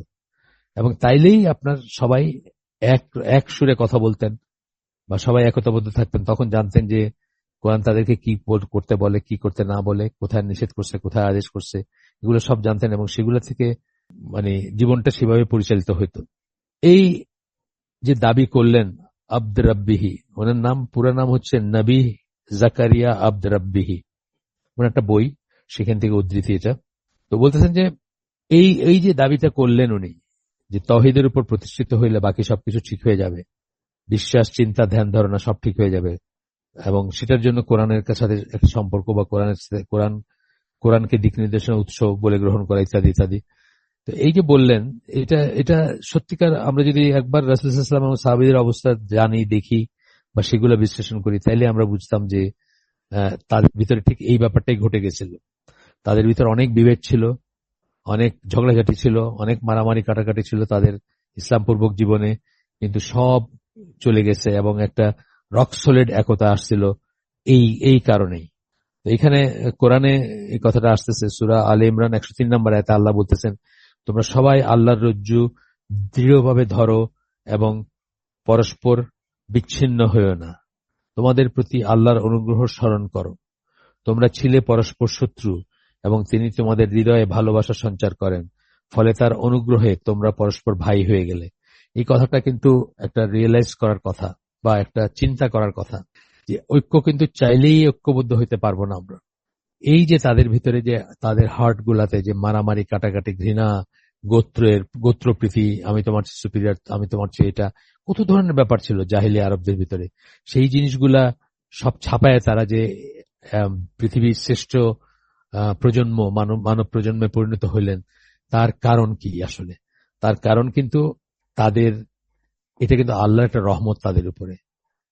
এবং তাইলেই আপনার সবাই এক সুরে কথা বলতেন বা সবাই একতাবদ্ধ থাকতেন। তখন জানতেন যে কোরআন তাদেরকে কি করতে বলে, কি করতে না বলে, কোথায় নিষেধ করছে, কোথায় আদেশ করছে, এগুলো সব জানতেন, এবং সেগুলো থেকে মানে জীবনটা সেভাবে পরিচালিত হইতো। এই যে দাবি করলেন আব্দ রাব্বিহি, ওনার নাম পুরো নাম হচ্ছে নবী জাকারিয়া আব্দ রাব্বিহি, ওনার একটা বই, সেখান থেকে উদ্ধৃতি এটা। তো বলতেছেন যে এই যে দাবিটা করলেন উনি, যে তাওহীদের উপর প্রতিষ্ঠিত হইলে বাকি সবকিছু ঠিক হয়ে যাবে, বিশ্বাস, চিন্তা, ধ্যান ধারণা সব ঠিক হয়ে যাবে, এবং সেটার জন্য কোরআনের সাথে একটা সম্পর্ক বা কোরআনের সাথে কোরআনকে দিক নির্দেশনা উৎস বলে গ্রহণ করা, ইত্যাদি ইত্যাদি। তো এই যে বললেন, এটা সত্যিকার আমরা যদি একবার রাসূল সাল্লাল্লাহু আলাইহি ওয়াসাল্লাম এবং সাহাবীদের অবস্থা জানি, দেখি বা সেগুলো বিশ্লেষণ করি, তাইলে আমরা বুঝতাম যে তাদের ভিতরে ঠিক এই ব্যাপারটাই ঘটে গেছিল। তাদের ভিতরে অনেক বিভেদ ছিল, অনেক ঝগড়াঝাটি ছিল, অনেক মারামারি কাটাকাটি ছিল তাদের ইসলাম পূর্বক জীবনে, কিন্তু সব চলে গেছে এবং একটা রক সলিড একতা আসছিল এই কারণেই। তো এখানে কোরআনে এই কথাটা আসতেছে, সূরা আলে ইমরান 103 নম্বর আয়াতে আল্লাহ বলতেছেন, তোমরা সবাই আল্লাহর রজ্জু দৃঢ়ভাবে ধরো এবং পরস্পর বিচ্ছিন্ন হইও না। তোমাদের প্রতি আল্লাহর অনুগ্রহ স্মরণ করো। তোমরা ছিলে পরস্পর শত্রু এবং তিনি তোমাদের হৃদয়ে ভালোবাসা সঞ্চার করেন, ফলে তার অনুগ্রহে তোমরা পরস্পর ভাই হয়ে গেলে। এই কথাটা কিন্তু একটা রিয়েলাইজ করার কথা বা একটা চিন্তা করার কথা, যে ঐক্য কিন্তু চাইলেই ঐক্যবদ্ধ হইতে পারবো না আমরা। এই যে তাদের ভিতরে যে তাদের হার্ট গুলাতে যে মারামারি, কাটাকাটি, ঘৃণা, গোত্রপ্রীতি, আমি তোমার সুপিরিয়র, আমি তোমার চেয়ে, এটা কত ধরনের ব্যাপার ছিল জাহিলি আরবদের ভিতরে। সেই জিনিসগুলা সব ছাপায় তারা যে পৃথিবীর শ্রেষ্ঠ প্রজন্ম, মানব প্রজন্মে পরিণত হইলেন, তার কারণ কি আসলে? তার কারণ কিন্তু তাদের এটা কিন্তু আল্লাহর একটা রহমত তাদের উপরে,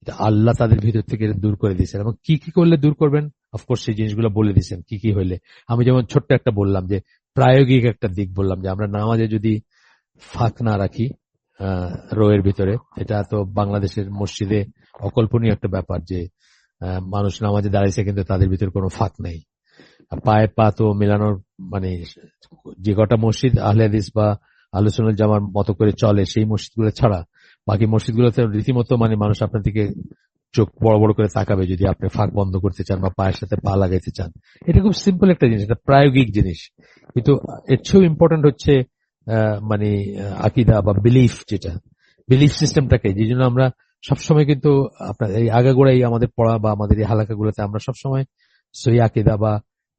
এটা আল্লাহ তাদের ভিতর থেকে এটা দূর করে দিয়েছেন। এবং কি কি করলে দূর করবেন, অফকোর্স সেই জিনিসগুলো বলে দিয়েছেন কি কি হইলে। আমি যেমন ছোট্ট একটা বললাম যে প্রায়োগিক একটা দিক বললাম যে আমরা নামাজে যদি ফাঁক না রাখি রোয়ের ভিতরে, এটা তো বাংলাদেশের মসজিদে অকল্পনীয় একটা ব্যাপার যে মানুষ নামাজে দাঁড়িয়েছে কিন্তু তাদের ভিতরে কোনো ফাঁক নেই, পায়ে পা তো মেলানোর মানে যে কটা মসজিদ আহলে হাদিস বা আহলে সুন্নাত জামার মতো করে চলে সেই মসজিদগুলো ছাড়া বাকি মসজিদগুলোতে রীতিমতো মানে মানুষ আপনার দিকে চোখ বড় বড় করে তাকাবে যদি আপনি ফাঁক বন্ধ করতে চান বা পায়ের সাথে পা লাগাইতে চান। এটা খুব সিম্পল একটা জিনিস, এটা প্রায়োগিক জিনিস, কিন্তু এর চেয়েও ইম্পর্টেন্ট হচ্ছে মানে আকিদা বা বিলিফ, যেটা বিলিফ সিস্টেমটাকে, যে জন্য আমরা সবসময় কিন্তু আপনার এই আগাগোড়াই আমাদের পড়া বা আমাদের এই হালাকাগুলোতে আমরা সবসময় সহি আকিদা বা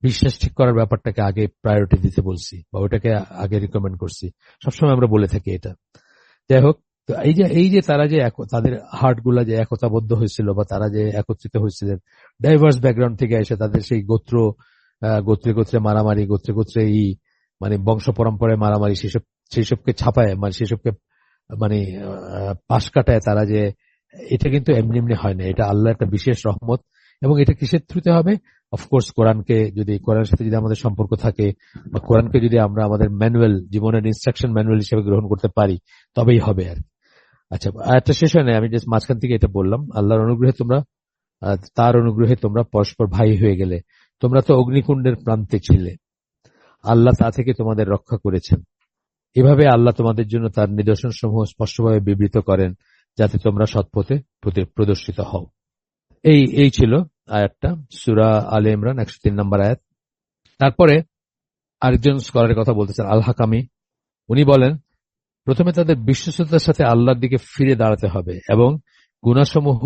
বিশ্বাস ঠিক করার ব্যাপারটাকে আগে প্রায়োরিটি দিতে বলছি বা ওটাকে আগে রিকমেন্ড করছি, সবসময় আমরা বলে থাকি এটা। যাই হোক, তো এই যে তারা যে তাদের হার্ট গুলা যে একতাবদ্ধ হয়েছিল বা তারা যে একত্রিত হয়েছিলেন ডাইভার্স ব্যাকগ্রাউন্ড থেকে এসে, তাদের সেই গোত্রে গোত্রে মারামারি, গোত্রে গোত্রে এই মানে বংশ পরম্পরায় মারামারি, সেসবকে ছাপায় মানে সেসবকে মানে পাশ কাটায় তারা যে, এটা কিন্তু এমনি এমনি হয় না, এটা আল্লাহ একটা বিশেষ রহমত। এবং এটা কিসের থ্রুতে হবে? অফকোর্স কোরআনের সাথে যদি আমাদের সম্পর্ক থাকে বা কোরআনকে যদি আমরা আমাদের ম্যানুয়াল, জীবনের ইনস্ট্রাকশন ম্যানুয়াল হিসেবে গ্রহণ করতে পারি, তবেই হবে আর কি। আচ্ছা, একটা শেষ হয় না, আমি জাস্ট মাঝখান থেকে এটা বললাম। আল্লাহর অনুগ্রহে তোমরা তার অনুগ্রহে তোমরা পরস্পর ভাই হয়ে গেলে। তোমরা তো অগ্নিকুণ্ডের প্রান্তে ছিলে, আল্লাহ তা থেকে তোমাদের রক্ষা করেছেন। এভাবে আল্লাহ তোমাদের জন্য তার নিদর্শন সমূহ স্পষ্টভাবে বিবৃত করেন যাতে তোমরা সৎপথে প্রদর্শিত হও। এই ছিল আয়াতটা, সূরা আলে ইমরান 103 নম্বর আয়াত। তারপরে আরেকজন স্কলারের কথা বলতেছেন, আল হাকামি। উনি বলেন, প্রথমে তাদের বিশ্বস্ততার সাথে আল্লাহর দিকে ফিরে দাঁড়াতে হবে এবং গুনাহসমূহ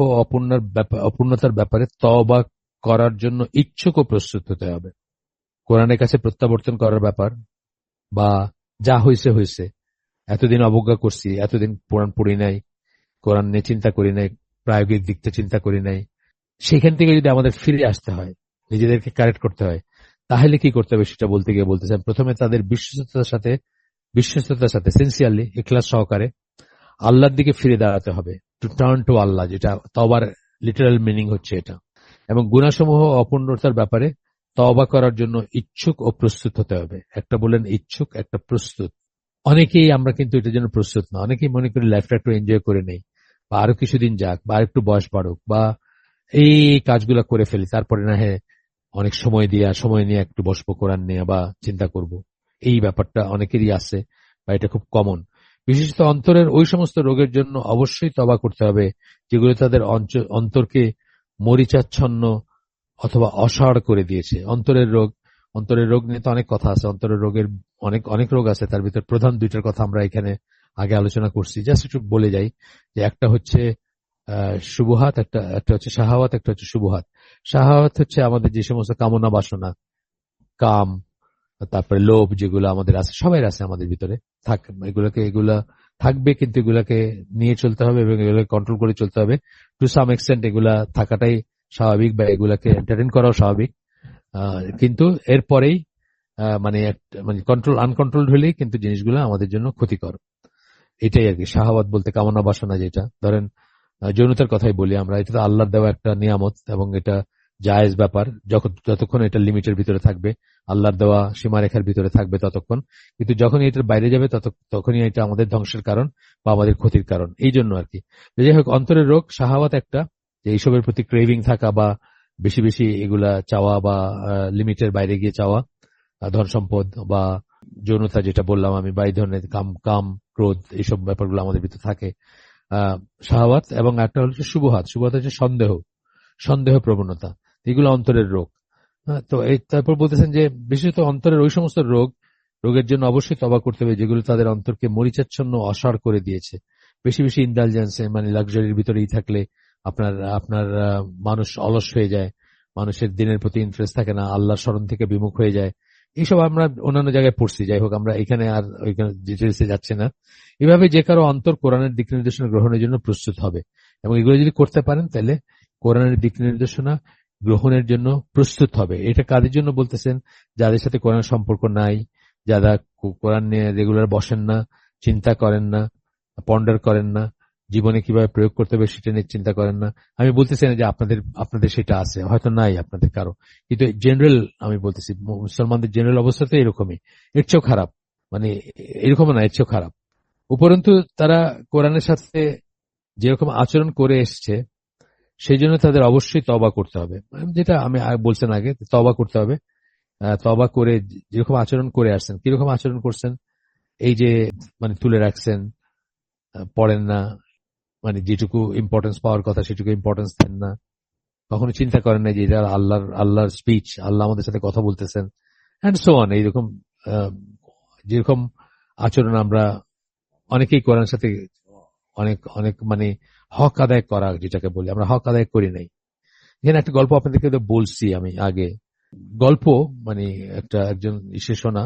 অপূর্ণতার ব্যাপারে তওবা করার জন্য ইচ্ছুক ও প্রস্তুত হতে হবে। কোরআনের কাছে প্রত্যাবর্তন করার ব্যাপার বা যা হয়েছে হয়েছে, এতদিন অবজ্ঞা করছি, এতদিন কোরআন পড়ি নাই, কোরআন নিয়ে চিন্তা করি নাই, প্রায়োগিক দিকটা চিন্তা করি নাই, সেখান থেকে যদি আমাদের ফিরে আসতে হয়, নিজেদেরকে কারেক্ট করতে হয়, তাহলে কি করতে হবে সেটা বলতে গিয়ে বলতেছেন, প্রথমে তাদের বিশ্বস্ততার সাথে সিনসিয়ারলি, ইখলাস সহকারে আল্লাহর দিকে ফিরে দাঁড়াতে হবে, টু টার্ন টু আল্লাহ, যেটা তওবার লিটারাল মিনিং হচ্ছে এটা। এবং গুনাহসমূহ অপূর্ণতার ব্যাপারে তওবা করার জন্য ইচ্ছুক ও প্রস্তুত হতে হবে। একটা বলেন ইচ্ছুক, একটা প্রস্তুত। অনেকেই আমরা কিন্তু এটার জন্য প্রস্তুত না, অনেকেই মনে করি লাইফটা একটু এনজয় করে নেই, বা আরো কিছুদিন যাক, বা আরেকটু বয়স বাড়ুক, বা এই কাজগুলো করে ফেলি, তারপরে না হ্যাঁ অনেক সময় নিয়ে একটু বসবো, কোরআন নিয়ে বা চিন্তা করব। এই ব্যাপারটা অনেকেরই আছে বা এটা খুব কমন। বিশেষত অন্তরের ওই সমস্ত রোগের জন্য অবশ্যই তওবা করতে হবে যেগুলো তাদের অন্তরকে মরিচাচ্ছন্ন অথবা অসাড় করে দিয়েছে। অন্তরের রোগ নিয়ে তো অনেক কথা আছে, অন্তরের রোগের অনেক অনেক রোগ আছে, তার ভিতর প্রধান দুইটার কথা আমরা এখানে আগে আলোচনা করছি। জাস্ট একটু বলে যাই যে একটা হচ্ছে শুবহাত, একটা হচ্ছে শাহাওয়াত, একটা হচ্ছে শুবহাত। শাহাওয়াত হচ্ছে আমাদের যে সমস্ত কামনা বাসনা, কাম, তারপরে লোভ, যেগুলো আমাদের আছে, সবাই আছে আমাদের ভিতরে, এগুলা থাকবে, কিন্তু এগুলাকে নিয়ে চলতে হবে এবং এগুলোকে কন্ট্রোল করে চলতে হবে। টু সাম এক্সটেন্ট এগুলা থাকাটাই স্বাভাবিক বা এগুলাকে এন্টারটেইন করাও স্বাভাবিক। কিন্তু এরপরেই মানে কন্ট্রোল আনকন্ট্রোলড হলেই কিন্তু জিনিসগুলো আমাদের জন্য ক্ষতিকর। এটাই আর কি শাহাওয়াত বলতে, কামনা বাসনা। যেটা ধরেন যৌনতার কথাই বলি আমরা, এটা তো আল্লাহর দেওয়া একটা নিয়ামত এবং এটা জায়েজ ব্যাপার যতক্ষণ এটা লিমিটের ভিতরে থাকবে, আল্লাহর দেওয়া সীমারেখার ভিতরে থাকবে ততক্ষণ। কিন্তু যখনই এটার বাইরে যাবে তখনই এটা আমাদের ধ্বংসের কারণ বা আমাদের ক্ষতির কারণ। এই জন্য আর কি। যাই হোক, অন্তরের রোগ শাহাওয়াত একটা, যে এইসবের প্রতি ক্রেভিং থাকা বা বেশি বেশি এগুলা চাওয়া বা লিমিটের বাইরে গিয়ে চাওয়া, ধন সম্পদ বা যৌনতা যেটা বললাম আমি, বা এই ধরনের কাম ক্রোধ, এইসব ব্যাপারগুলো আমাদের ভিতরে থাকে, শাহাওয়াত। এবং একটা হচ্ছে শুবহাত হচ্ছে সন্দেহ প্রবণতা, এগুলো অন্তরের রোগ। তো এই তারপর বলতেছেন যে বিশেষত অন্তরের ওই সমস্ত রোগের জন্য অবশ্যই তওবা করতে হবে যেগুলো তাদের অন্তরকে মরিচাচ্ছন্ন অসাড় করে দিয়েছে। বেশি বেশি ইন্ডালজেন্সে মানে লাক্সারির ভিতরেই থাকলে আপনার আপনার মানুষ অলস হয়ে যায়, মানুষের দিনের প্রতি ইন্টারেস্ট থাকে না, আল্লাহর স্মরণ থেকে বিমুখ হয়ে যায়। এইসব আমরা অন্যান্য জায়গায় পড়ছি, যাই হোক আমরা এখানে আর ওইখানে ডিটেলসে যাচ্ছি না। এভাবে যে কারো অন্তর কোরআনের দিক নির্দেশনা গ্রহণের জন্য প্রস্তুত হবে, এবং এগুলো যদি করতে পারেন তাহলে কোরআনের দিক নির্দেশনা গ্রহণের জন্য প্রস্তুত হবে। এটা কাদের জন্য বলতেছেন? যাদের সাথে কোরআন সম্পর্ক নাই, যারা কোরআন নিয়ে রেগুলার বসেন না, চিন্তা করেন না, পন্ডার করেন না, জীবনে কিভাবে প্রয়োগ করতে হবে সেটা নিয়ে চিন্তা করেন না। আমি বলতেছি না যে আপনাদের সেটা আছে, হয়তো নাই আপনাদের কারো, কিন্তু জেনারেল আমি বলতেছি মুসলমানদের জেনারেল অবস্থা তো এরকমই, এর চেয়েও খারাপ, মানে এরকম না, এর চেয়েও খারাপ। উপরন্তু তারা কোরআনের সাথে যেরকম আচরণ করে এসছে সেই জন্য তাদের অবশ্যই তওবা করতে হবে, যেটা আমি বলছেন আগে, তওবা করতে হবে। তওবা করে যেরকম আচরণ করে আসছেন, কিরকম আচরণ করছেন, এই যে মানে তুলে রাখছেন, পড়েন না, মানে যেটুকু ইম্পর্টেন্স পাওয়ার কথা সেটুকু ইম্পর্টেন্স দেন না, কখনো চিন্তা করেন না যে এটা আল্লাহর স্পিচ, আল্লাহ আমাদের সাথে কথা বলতেছেন, অ্যান্ড সো অন। এইরকম যেরকম আচরণ আমরা অনেকেই কোরআনের সাথে অনেক অনেক মানে হক আদায় করা যেটাকে বলি, আমরা হক আদায় করি নাই। এখানে একটা গল্প আপনাদেরকে তো বলছি আমি আগে, গল্প মানে একজন ইসে শোনা,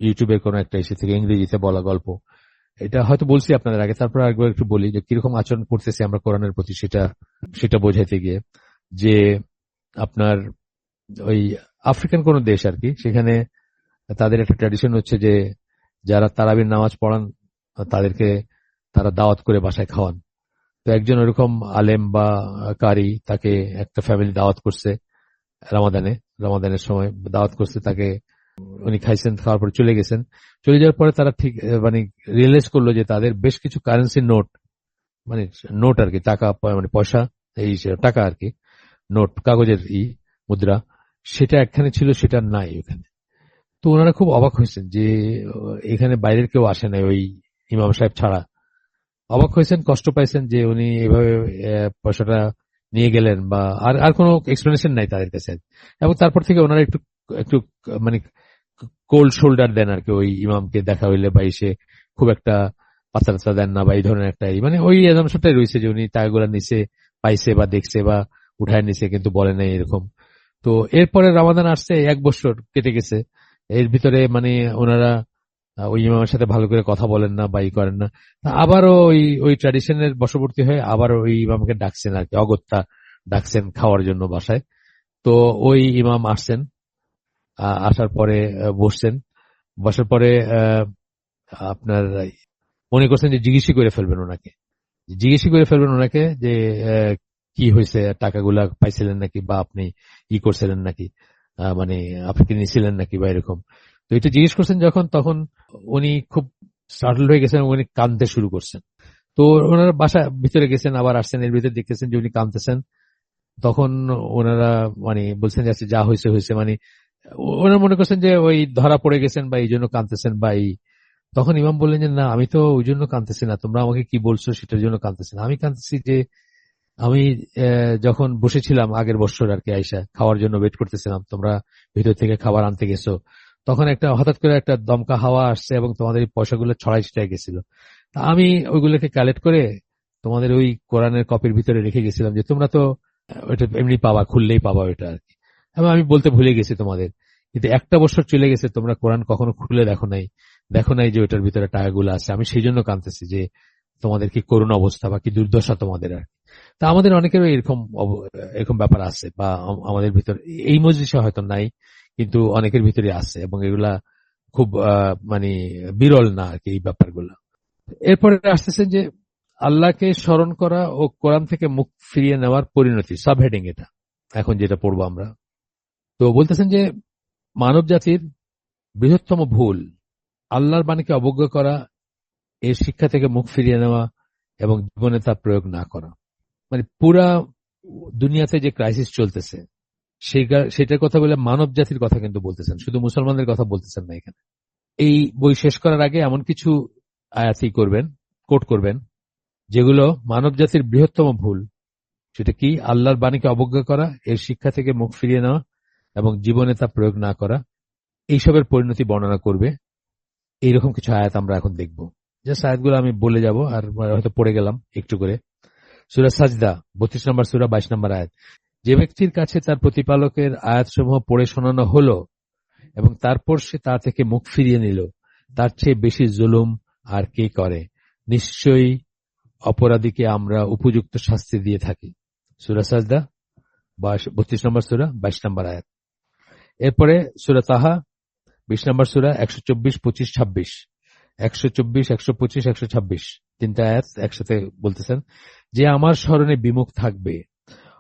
ইউটিউবের কোন একটা ইসে থেকে ইংরেজিতে বলা গল্প, এটা হয়তো বলছি আপনাদের আগে, তারপর একবার একটু বলি যে কিরকম আচরণ করতেছি আমরা কোরআনের প্রতি, সেটা বোঝাইতে গিয়ে। যে আপনার ওই আফ্রিকান কোন দেশ আর কি, সেখানে তাদের একটা ট্র্যাডিশন হচ্ছে যে যারা তারাবির নামাজ পড়ান তাদেরকে তারা দাওয়াত করে বাসায় খাওয়ান। তো একজন ওরকম আলেম বা কারি, তাকে একটা ফ্যামিলি দাওয়াত করছে রমাদানের সময় দাওয়াত করছে তাকে, উনি খাইছেন, খাওয়ার পর চলে গেছেন। চলে যাওয়ার পরে তারা ঠিক মানে রিয়েলাইজ করলো যে তাদের বেশ কিছু কারেন্সি নোট, মানে নোট আর কি, টাকা মানে পয়সা, এই টাকা আর কি, নোট কাগজের মুদ্রা, সেটা একখানে ছিল, সেটা নাই ওখানে। তো ওনারা খুব অবাক হয়েছেন যে এখানে বাইরের কেউ আসে নাই ওই ইমাম সাহেব ছাড়া। অবাক হয়েছেন, কষ্ট পাইছেন যে উনি এভাবে পয়সাটা নিয়ে গেলেন, বা আর আর কোনো এক্সপ্লেনেশন নাই তাদের কাছে। এবং তারপর থেকে ওনারা একটু একটু মানে কোল্ড শোল্ডার দেন আর কি ওই ইমামকে দেখা হইলে, বা এসে খুব একটা পাতা টাতা দেন না, বা এই ধরনের একটা মানে ওই এজামশনটাই রয়েছে যে উনি টাকাগুলা নিচে পাইছে বা দেখছে বা উঠায় নিছে, কিন্তু বলে নাই এরকম। তো এরপরে রমাদান আসছে, 1 বছর কেটে গেছে, এর ভিতরে মানে ওনারা ওই ইমামের সাথে ভালো করে কথা বলেন না বা করেন না। আবারও ওই ওই ট্র্যাডিশনের বশবর্তী হয়ে আবার ওই ইমামকে ডাকছেন আর কি, অগত্যা ডাকছেন খাওয়ার জন্য বাসায়। তো ওই ইমাম আসছেন, আসার পরে বসছেন, বসার পরে আপনার মনে করছেন যে জিজ্ঞেসই করে ফেলবেন ওনাকে যে কি হয়েছে, টাকাগুলা পাইছিলেন নাকি, বা আপনি করছিলেন নাকি, মানে আপনি কি নিয়েছিলেন নাকি, বা এরকম। তো এটা জিজ্ঞেস করছেন যখন, তখন উনি খুব স্টার্টল হয়ে গেছেন, উনি কাঁদতে শুরু করছেন। তো ওনারা বাসা ভিতরে গেছেন, আবার আসছেন, এর ভিতরে দেখতেছেন যে উনি কাঁদতেছেন। তখন ওনারা মানে বলছেন যে আচ্ছা যা হয়েছে হয়েছে, মানে ওনারা মনে করছেন যে ওই ধরা পড়ে গেছেন বা এই জন্য কাঁদতেছেন বা এই। তখন ইমাম বললেন যে না, আমি তো ওই জন্য কাঁদতেছি না, তোমরা আমাকে কি বলছো সেটার জন্য কাঁদতেছি না। আমি কাঁদতেছি যে আমি যখন বসেছিলাম আগের বছর আর কি, আইসা খাওয়ার জন্য ওয়েট করতেছিলাম, তোমরা ভিতর থেকে খাবার আনতে গেছো, তখন একটা হঠাৎ করে একটা দমকা হাওয়া আসছে এবং তোমাদের এই পয়সাগুলো ছড়াই ছিটাই গেছিল। তা আমি ওইগুলোকে কালেক্ট করে তোমাদের ওই কোরআনের কপির ভিতরে রেখে গেছিলাম, যে তোমরা তো ওইটা এমনি পাবা, খুললেই পাবা ওইটা আর কি। এবং আমি বলতে ভুলে গেছি তোমাদের, কিন্তু 1 বছর চলে গেছে, তোমরা কোরআন কখনো খুলে দেখো নাই যে ওইটার ভিতরে টাকাগুলো আছে। আমি সেই জন্য কাঁদতেছি যে তোমাদের কি করুণ অবস্থা বা কি দুর্দশা তোমাদের আর কি। তা আমাদের অনেকেরও এরকম ব্যাপার আছে, বা আমাদের ভিতর এই মজলিসে হয়তো নাই, কিন্তু অনেকের ভিতরে আছে, এবং এগুলা খুব মানে বিরল না আর কি এই ব্যাপারগুলো। এরপরে আসতেছেন যে আল্লাহকে স্মরণ করা ও কোরআন থেকে মুখ ফিরিয়ে নেওয়ার পরিণতি, সাব হেডিং এটা এখন যেটা পড়বো আমরা। তো বলতেছেন যে মানব জাতির বৃহত্তম ভুল আল্লাহর বাণীকে অবজ্ঞা করা, এর শিক্ষা থেকে মুখ ফিরিয়ে নেওয়া এবং জীবনে তা প্রয়োগ না করা। মানে পুরা দুনিয়াতে যে ক্রাইসিস চলতেছে সেটার কথা বলে মানব জাতির কথা কিন্তু বলতেছেন, শুধু মুসলমানদের কথা বলতেছেন না এখানে। এই বই শেষ করার আগে এমন কিছু আয়াতি কোট করবেন যেগুলো মানব জাতির বৃহত্তম ভুল, সেটা কি আল্লাহর বাণীকে অবজ্ঞা করা, এর শিক্ষা থেকে মুখ ফিরিয়ে নেওয়া এবং জীবনে তা প্রয়োগ না করা, এইসবের পরিণতি বর্ণনা করবে। এইরকম কিছু আয়াত আমরা এখন দেখব। জাস্ট আয়াতগুলো আমি বলে যাব, আর হয়তো পড়ে গেলাম একটু করে। সূরা সাজদা 32 নম্বর সূরা 22 নম্বর আয়াত। যে ব্যক্তির কাছে তার প্রতিপালকের আয়াতসমূহ পড়ে শোনানো হলো এবং তারপর সে তা থেকে মুখ ফিরিয়ে নিল, তার চেয়ে বেশি জুলুম আর কে করে? নিশ্চয়ই অপরাধীকে আমরা উপযুক্ত শাস্তি দিয়ে থাকি। সূরা সাজদা 32 নম্বর সূরা 22 নম্বর আয়াত। এরপরে সূরা তাহা 20 নম্বর সূরা 124, 25, 26, 124, 125, 126, তিনটা আয়াত একসাথে বলতেছেন যে আমার স্মরণে বিমুখ থাকবে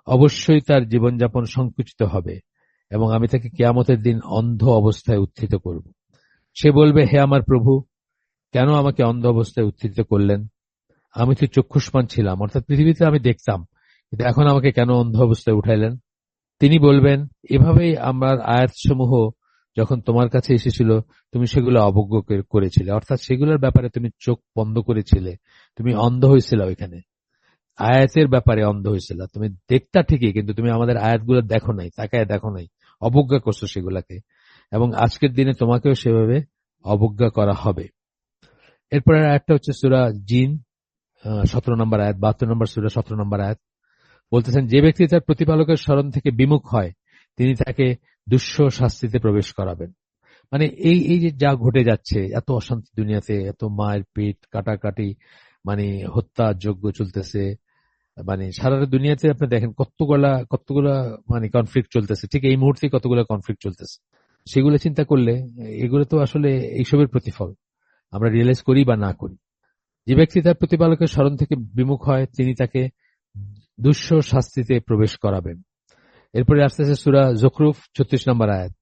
অবশ্যই তার জীবনযাপন সংকুচিত হবে এবং আমি তাকে কিয়ামতের দিন অন্ধ অবস্থায় উত্থিত করব। সে বলবে, হে আমার প্রভু, কেন আমাকে অন্ধ অবস্থায় উত্থিত করলেন? আমি তো চক্ষুষ্মান ছিলাম, অর্থাৎ পৃথিবীতে আমি দেখতাম, কিন্তু এখন আমাকে কেন অন্ধ অবস্থায় উঠাইলেন? তিনি বলবেন, এভাবেই আমার আয়াতসমূহ যখন তোমার কাছে এসেছিল তুমি সেগুলো অবজ্ঞ করেছিলে, অর্থাৎ সেগুলোর ব্যাপারে তুমি চোখ বন্ধ করেছিলে, তুমি অন্ধ হয়েছিল, ওইখানে আয়াতের ব্যাপারে অন্ধ হয়েছিল। তুমি দেখতা ঠিকই, কিন্তু তুমি আমাদের আয়াতগুলো দেখো নাই, তাকায় দেখো নাই, অবজ্ঞা করছো সেগুলাকে, এবং আজকের দিনে তোমাকেও সেভাবে অবজ্ঞা করা হবে। এরপরে আয়াতটা হচ্ছে সূরা জিন 17 নম্বর আয়াত, 72 নম্বর সূরা 17 নম্বর আয়াত। বলতেছেন, যে ব্যক্তি তার প্রতিপালকের স্মরণ থেকে বিমুখ হয় তিনি তাকে দুঃস্ব শাস্তিতে প্রবেশ করাবেন। মানে এই এই যে যা ঘটে যাচ্ছে, এত অশান্তি দুনিয়াতে, এত মায়ের পিঠ কাটাকাটি, মানে হত্যা যজ্ঞ চলতেছে, মানে সারা দুনিয়াতে আপনি দেখেন কতগুলা মানে কনফ্লিক্ট চলতেছে, ঠিক এই মুহূর্তে কতগুলো কনফ্লিক্ট চলতেছে। সেগুলো চিন্তা করলে এগুলো তো আসলে এইসবের প্রতিফল, আমরা রিয়েলাইজ করি বা না করি। যে ব্যক্তি তার প্রতিপালকের স্মরণ থেকে বিমুখ হয় তিনি তাকে দুঃস্ব শাস্তিতে প্রবেশ করাবেন। এরপরে আস্তে আস্তে সূরা যুখরুফ 36 নম্বর আয়াত,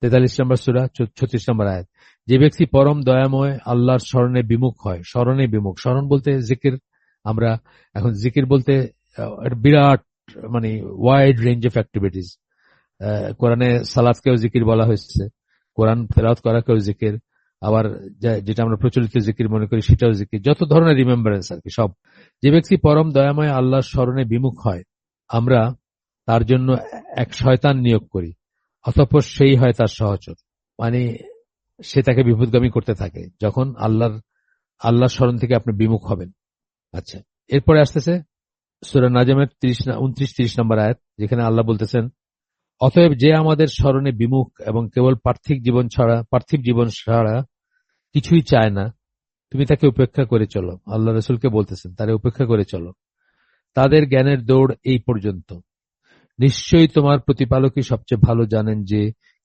43 নম্বর সূরা 36 নম্বর আয়াত। যে ব্যক্তি পরম দয়াময় আল্লাহর স্মরণে বিমুখ হয়, স্মরণে বিমুখ, স্মরণ বলতে জিকির, আমরা এখন জিকির বলতে বিরাট মানে ওয়াইড রেঞ্জ অফ অ্যাক্টিভিটিস। কোরআনে সালাতকেও জিকির বলা হয়েছে, কোরআন তেলাওয়াত করাকেও জিকির, আবার যেটা আমরা প্রচলিত জিকির মনে করি সেটাও জিকির, যত ধরনের রিমেম্বারেন্স আর কি সব। যে ব্যক্তি পরম দয়াময় আল্লাহর স্মরণে বিমুখ হয় আমরা তার জন্য এক শয়তান নিয়োগ করি, অতঃপর সেই হয় তার সহচর। মানে সে তাকে বিপদগামী করতে থাকে যখন আল্লাহর স্মরণ থেকে আপনি বিমুখ হবেন। আচ্ছা, এরপরে আসতেছে সূরা নাজমের 29-30 নম্বর আয়াত, যেখানে আল্লাহ বলতেছেন, অতএব যে আমাদের স্মরণে বিমুখ এবং কেবল পার্থিব জীবন ছাড়া কিছুই চায় না, তুমি তাকে উপেক্ষা করে চলো। আল্লাহ রাসূলকে বলতেছেন তারে উপেক্ষা করে চলো। তাদের জ্ঞানের দৌড় এই পর্যন্ত। নিশ্চয়ই তোমার প্রতিপালকই সবচেয়ে ভালো জানেন যে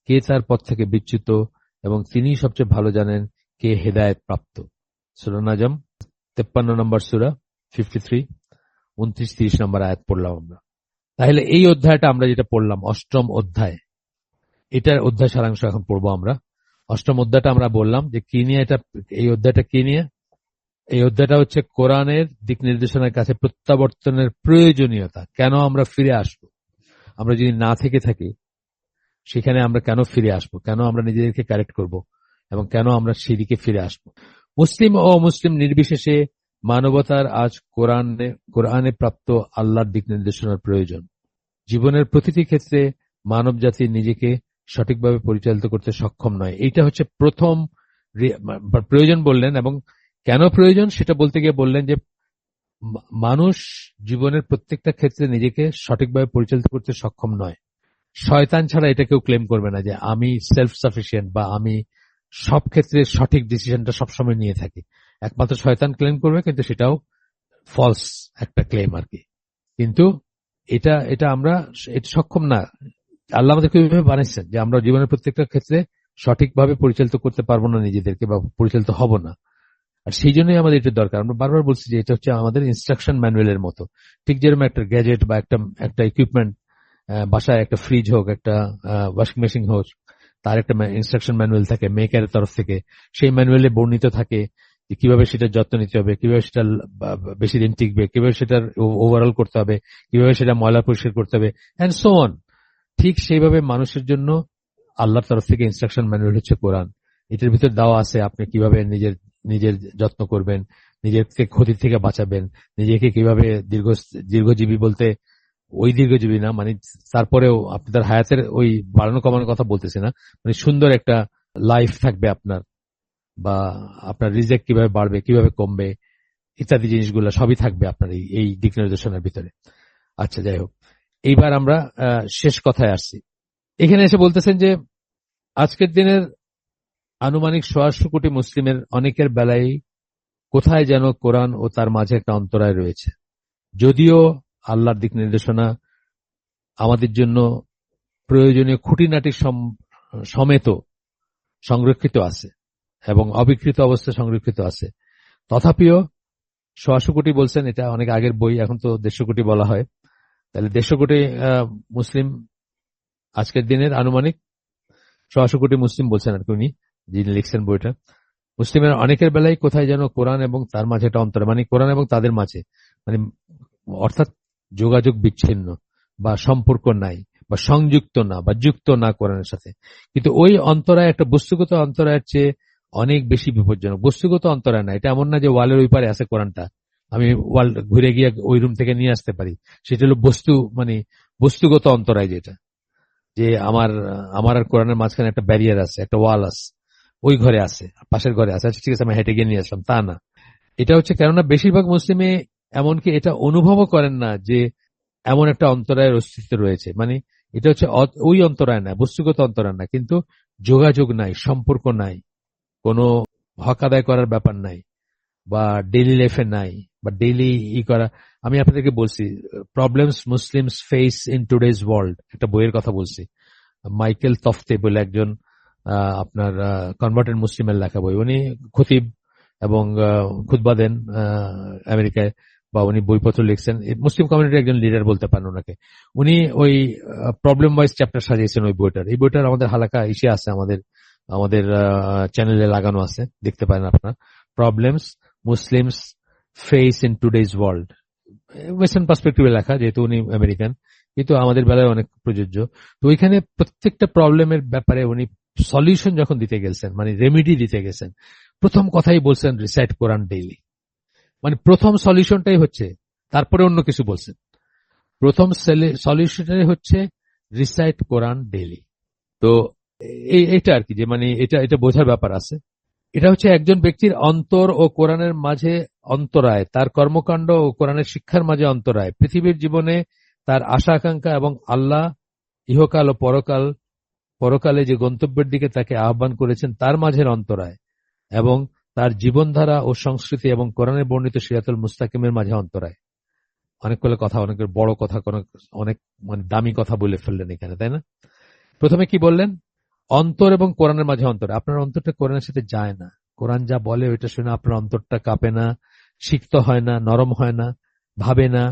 কে তার পথ থেকে বিচ্যুত, এবং তিনিই সবচেয়ে ভালো জানেন কে হেদায়েত প্রাপ্ত। সূরা নাজম 53 নম্বর সূরা 53, 29-30 নম্বর আয়াত পড়লাম আমরা। তাহলে এই অধ্যায়টা আমরা যেটা পড়লাম, অষ্টম অধ্যায়, এটার অধ্যায় সারাংশ এখন পড়বো আমরা। অষ্টম অধ্যায়টা আমরা বললাম যে কি নিয়ে, এই অধ্যায়টা কি নিয়ে? এই অধ্যায়টা হচ্ছে কোরআনের দিক নির্দেশনার কাছে প্রত্যাবর্তনের প্রয়োজনীয়তা। কেন আমরা ফিরে আসবো? আমরা যদি না থেকে থাকি সেখানে আমরা কেন ফিরে আসবো, কেন আমরা নিজেদেরকে কারেক্ট করব, এবং কেন আমরা সেদিকে ফিরে আসবো। মুসলিম ও অমুসলিম নির্বিশেষে মানবতার আজ কোরআনে প্রাপ্ত আল্লাহর দিক নির্দেশনার প্রয়োজন। জীবনের প্রতিটি ক্ষেত্রে মানব জাতি নিজেকে সঠিকভাবে পরিচালিত করতে সক্ষম নয়। এইটা হচ্ছে প্রথম প্রয়োজন বললেন, এবং কেন প্রয়োজন সেটা বলতে গিয়ে বললেন যে মানুষ জীবনের প্রত্যেকটা ক্ষেত্রে নিজেকে সঠিকভাবে পরিচালিত করতে সক্ষম নয়। শয়তান ছাড়া এটা কেউ ক্লেম করবে না যে আমি সেলফ সাফিসিয়েন্ট বা আমি সব ক্ষেত্রে সঠিক ডিসিশনটা সবসময় নিয়ে থাকি। একমাত্র শয়তান ক্লেম করবে, কিন্তু সেটাও ফলস একটা ক্লেম আর কি। কিন্তু এটা এটা আমরা এটা সক্ষম না। আল্লাহ আমাদেরকে ওইভাবে বানিয়েছেন যে আমরা জীবনের প্রত্যেকটা ক্ষেত্রে সঠিকভাবে পরিচালিত করতে পারবো না নিজেদেরকে, বা পরিচালিত হব না। আর সেই জন্যই আমাদের এটা দরকার। আমরা বারবার বলছি যে এটা হচ্ছে আমাদের ইনস্ট্রাকশন ম্যানুয়ালের মতো। ঠিক যেরকম একটা গ্যাজেট বা একটা ইকুইপমেন্ট, বাসায় একটা ফ্রিজ হোক, একটা ওয়াশিং মেশিন হোক, তার একটা ইনস্ট্রাকশন ম্যানুয়াল থাকে মেকারের তরফ থেকে। সেই ম্যানুয়ালে বর্ণিত থাকে যে কিভাবে সেটার যত্ন নিতে হবে, কিভাবে সেটা বেশি দিন টিকবে, কিভাবে সেটা ওভারঅল করতে হবে, কিভাবে সেটা ময়লা পরিষ্কার করতে হবে, এন্ড সো অন। ঠিক সেইভাবে মানুষের জন্য আল্লাহর তরফ থেকে ইনস্ট্রাকশন ম্যানুয়াল হচ্ছে কোরআন। এটার ভিতর দেওয়া আছে আপনি কিভাবে নিজের যত্ন করবেন, নিজেকে ক্ষতির থেকে বাঁচাবেন, নিজেকে কিভাবে দীর্ঘজীবী বলতে ওই দীর্ঘজীবী না, মানে তারপরেও আপনাদের হায়াতের ওই বাড়ানো কমানোর কথা বলতেছে না, মানে সুন্দর একটা লাইফ থাকবে আপনার, বা আপনার রিজেক কিভাবে বাড়বে কিভাবে কমবে ইত্যাদি জিনিসগুলো সবই থাকবে আপনার এই দিক নির্দেশনার ভিতরে। আচ্ছা, যাই হোক, এইবার আমরা শেষ কথায় আসছি। এখানে এসে বলতেছেন যে আজকের দিনের আনুমানিক 1.25 কোটি মুসলিমের অনেকের বেলায় কোথায় যেন কোরআন ও তার মাঝে একটা অন্তরায় রয়েছে। যদিও আল্লাহর দিক নির্দেশনা আমাদের জন্য প্রয়োজনীয় খুঁটিনাটি সমেত সংরক্ষিত আছে এবং অবিকৃত অবস্থায় সংরক্ষিত আছে, তথাপিও 100 কোটি বলছেন, এটা অনেক আগের বই, এখন তো 150 কোটি বলা হয়। তাহলে 150 কোটি মুসলিম আজকের দিনের আনুমানিক 100 কোটি মুসলিম বলছেন আর কি উনি, যিনি লিখছেন বইটা। মুসলিমের অনেকের বেলায় কোথায় যেন কোরআন এবং তার মাঝে একটা অন্তর, মানে কোরআন এবং তাদের মাঝে, মানে অর্থাৎ যোগাযোগ বিচ্ছিন্ন বা সম্পর্ক নাই বা সংযুক্ত না বা যুক্ত না কোরআনের সাথে। কিন্তু ওই অন্তরায় একটা বস্তুগত অন্তরায়ের চেয়ে অনেক বেশি বিপজ্জনক। বস্তুগত অন্তরায় না, এটা এমন না যে ওয়ালের ওই পারে আছে কোরআনটা, আমি ওয়াল ঘুরে গিয়ে ওই রুম থেকে নিয়ে আসতে পারি। সেটা হলো বস্তু, মানে বস্তুগত অন্তরায়, যেটা যে আমার আমার আর কোরআনের মাঝখানে একটা ব্যারিয়ার আছে, একটা ওয়াল আছে, ওই ঘরে আছে, পাশের ঘরে আছে, আচ্ছা ঠিক আছে আমি হেঁটে গিয়ে নিয়ে আসলাম, তা না। এটা হচ্ছে কেননা বেশিরভাগ মুসলিমে এমনকি এটা অনুভবও করেন না যে এমন একটা অন্তরায়ের অস্তিত্ব রয়েছে। মানে এটা হচ্ছে ওই অন্তরায় না, বস্তুগত অন্তরায় না, কিন্তু যোগাযোগ নাই, সম্পর্ক নাই, কোনো হক আদায় করার ব্যাপার নাই, বা ডেইলি লাইফে নাই, বা ডেইলি করা। আমি আপনাদেরকে বলছি, problems Muslims face in today's world, একটা বইয়ের কথা বলছি। মাইকেল তফতে বলে একজন আপনার কনভার্টেড মুসলিমের লেখা বই। উনি খতিব এবং খুতবা দেন আমেরিকায়, বা উনি বইপত্র লিখছেন, মুসলিম কমিউনিটির একজন লিডার বলতে পারেন ওনাকে। উনি ওই প্রবলেম ওয়াইজ চ্যাপ্টার সাজিয়েছেন ওই বইটার। এই বইটার আমাদের হালাকা ইসে আছে, আমাদের আমাদের চ্যানেলে লাগানো আছে, দেখতে পারেন আপনারা। Problems Muslims face in today's world, western পার্সপেক্টিভে লেখা, যেহেতু উনি আমেরিকান, কিন্তু আমাদের বেলায় অনেক প্রযোজ্য। তো ওইখানে প্রত্যেকটা প্রবলেমের ব্যাপারে উনি সলিউশন যখন দিতে গেছেন, মানে রেমেডি দিতে গেছেন, প্রথম কথাই বলছেন রিসাইট কোরআন ডেইলি। মানে প্রথম সলিউশনটাই হচ্ছে, তারপরে অন্য কিছু বলছেন, প্রথম সলিউশনটাই হচ্ছে রিসাইট কোরআন ডেইলি। তো এটা আর কি, যে মানে এটা এটা বোঝার ব্যাপার আছে। এটা হচ্ছে একজন ব্যক্তির অন্তর ও কোরআনের মাঝে অন্তরায়, তার কর্মকাণ্ড ও কোরআনের শিক্ষার মাঝে অন্তরায়, পৃথিবীর জীবনে তার আশা আকাঙ্ক্ষা এবং আল্লাহ ইহকাল ও পরকালে যে গন্তব্যের দিকে তাকে আহ্বান করেছেন তার মাঝের অন্তরায়, এবং তার জীবনধারা ও সংস্কৃতি এবং কোরআনে বর্ণিত সিরাতুল মুস্তাকিমের মাঝে অন্তরায়। অনেকগুলো কথা, অনেক বড় কথা, অনেক মানে দামি কথা বলে ফেললেন এখানে, তাই না? প্রথমে কি বললেন? অন্তর এবং কোরআনের মাঝে অন্তর। আপনার অন্তরটা কোরআনের সাথে যায় না, কোরআন যা বলে ওইটা শুনে আপনার অন্তরটা কাঁপে না, সিক্ত হয় না, নরম হয় না, ভাবে না,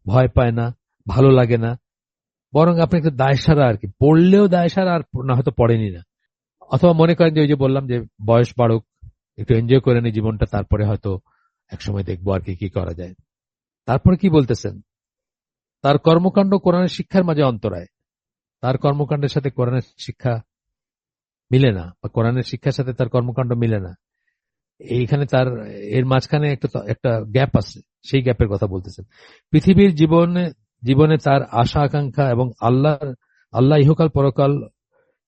ভয় পায় না, ভালো লাগে না, বরং আপনি একটু দায়সারা আর কি, পড়লেও দায়সারা, আর না হয়তো পড়েনি না। অথবা মনে করেন যে ওই যে বললাম যে বয়স বাড়ুক, একটু এনজয় করে নি জীবনটা, তারপরে হয়তো একসময় দেখবো আর কি কি করা যায়। তারপরে কি বলতেছেন? তার কর্মকাণ্ড কোরআনের শিক্ষার মাঝে অন্তরায়, তার কর্মকাণ্ডের সাথে কোরআনের শিক্ষা মিলে না, বা কোরআনের শিক্ষার সাথে তার কর্মকাণ্ড মিলে না। এইখানে তার এর মাঝখানে একটা গ্যাপ আছে, সেই গ্যাপের কথা বলতেছেন। পৃথিবীর জীবনে তার আশা আকাঙ্ক্ষা এবং আল্লাহ ইহকাল পরকাল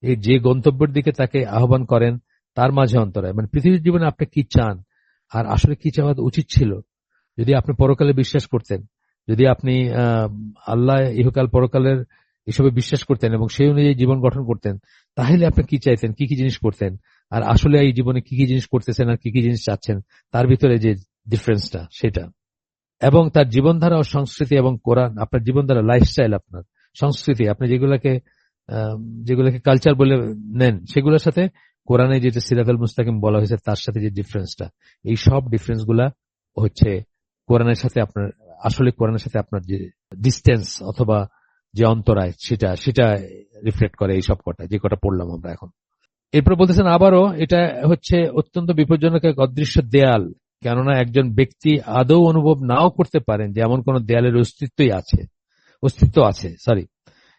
এই যে গন্তব্যের দিকে তাকে আহ্বান করেন তার মাঝে অন্তরায়। মানে পৃথিবীর জীবনে আপনি কি চান, আর আসলে কি চাওয়া উচিত ছিল, যদি আপনি পরকালে বিশ্বাস করতেন, যদি আপনি আল্লাহ ইহকাল পরকালের এসবে বিশ্বাস করতেন এবং সেই অনুযায়ী জীবন গঠন করতেন, তাহলে আপনি কি চাইতেন, কি কি জিনিস করতেন, আর আসলে এই জীবনে কি কি জিনিস করতেছেন আর কি কি জিনিস চাচ্ছেন, তার ভিতরে যে ডিফারেন্সটা সেটা। এবং তার জীবনধারা ও সংস্কৃতি এবং কোরআন, আপনার জীবনধারা, লাইফস্টাইল, আপনার সংস্কৃতি, আপনি যেগুলোকে কালচার বলে নেন, সেগুলোর সাথে কোরআনে যেটা সিরাতুল মুস্তাকিম বলা হয়েছে তার সাথে যে ডিফারেন্সটা, এই সব ডিফারেন্স গুলা হচ্ছে কোরআনের সাথে আপনার, আসলে কোরআনের সাথে আপনার যে ডিস্টেন্স অথবা যে অন্তরায়, সেটা রিফ্লেক্ট করে এই সব কটা, যে কটা পড়লাম আমরা এখন। এরপর বলতেছেন আবারও এটা হচ্ছে অত্যন্ত বিপজ্জনক এক অদৃশ্য দেয়াল, কেননা একজন ব্যক্তি আদৌ অনুভব নাও করতে পারেন যে এমন কোন দেয়ালের অস্তিত্ব আছে,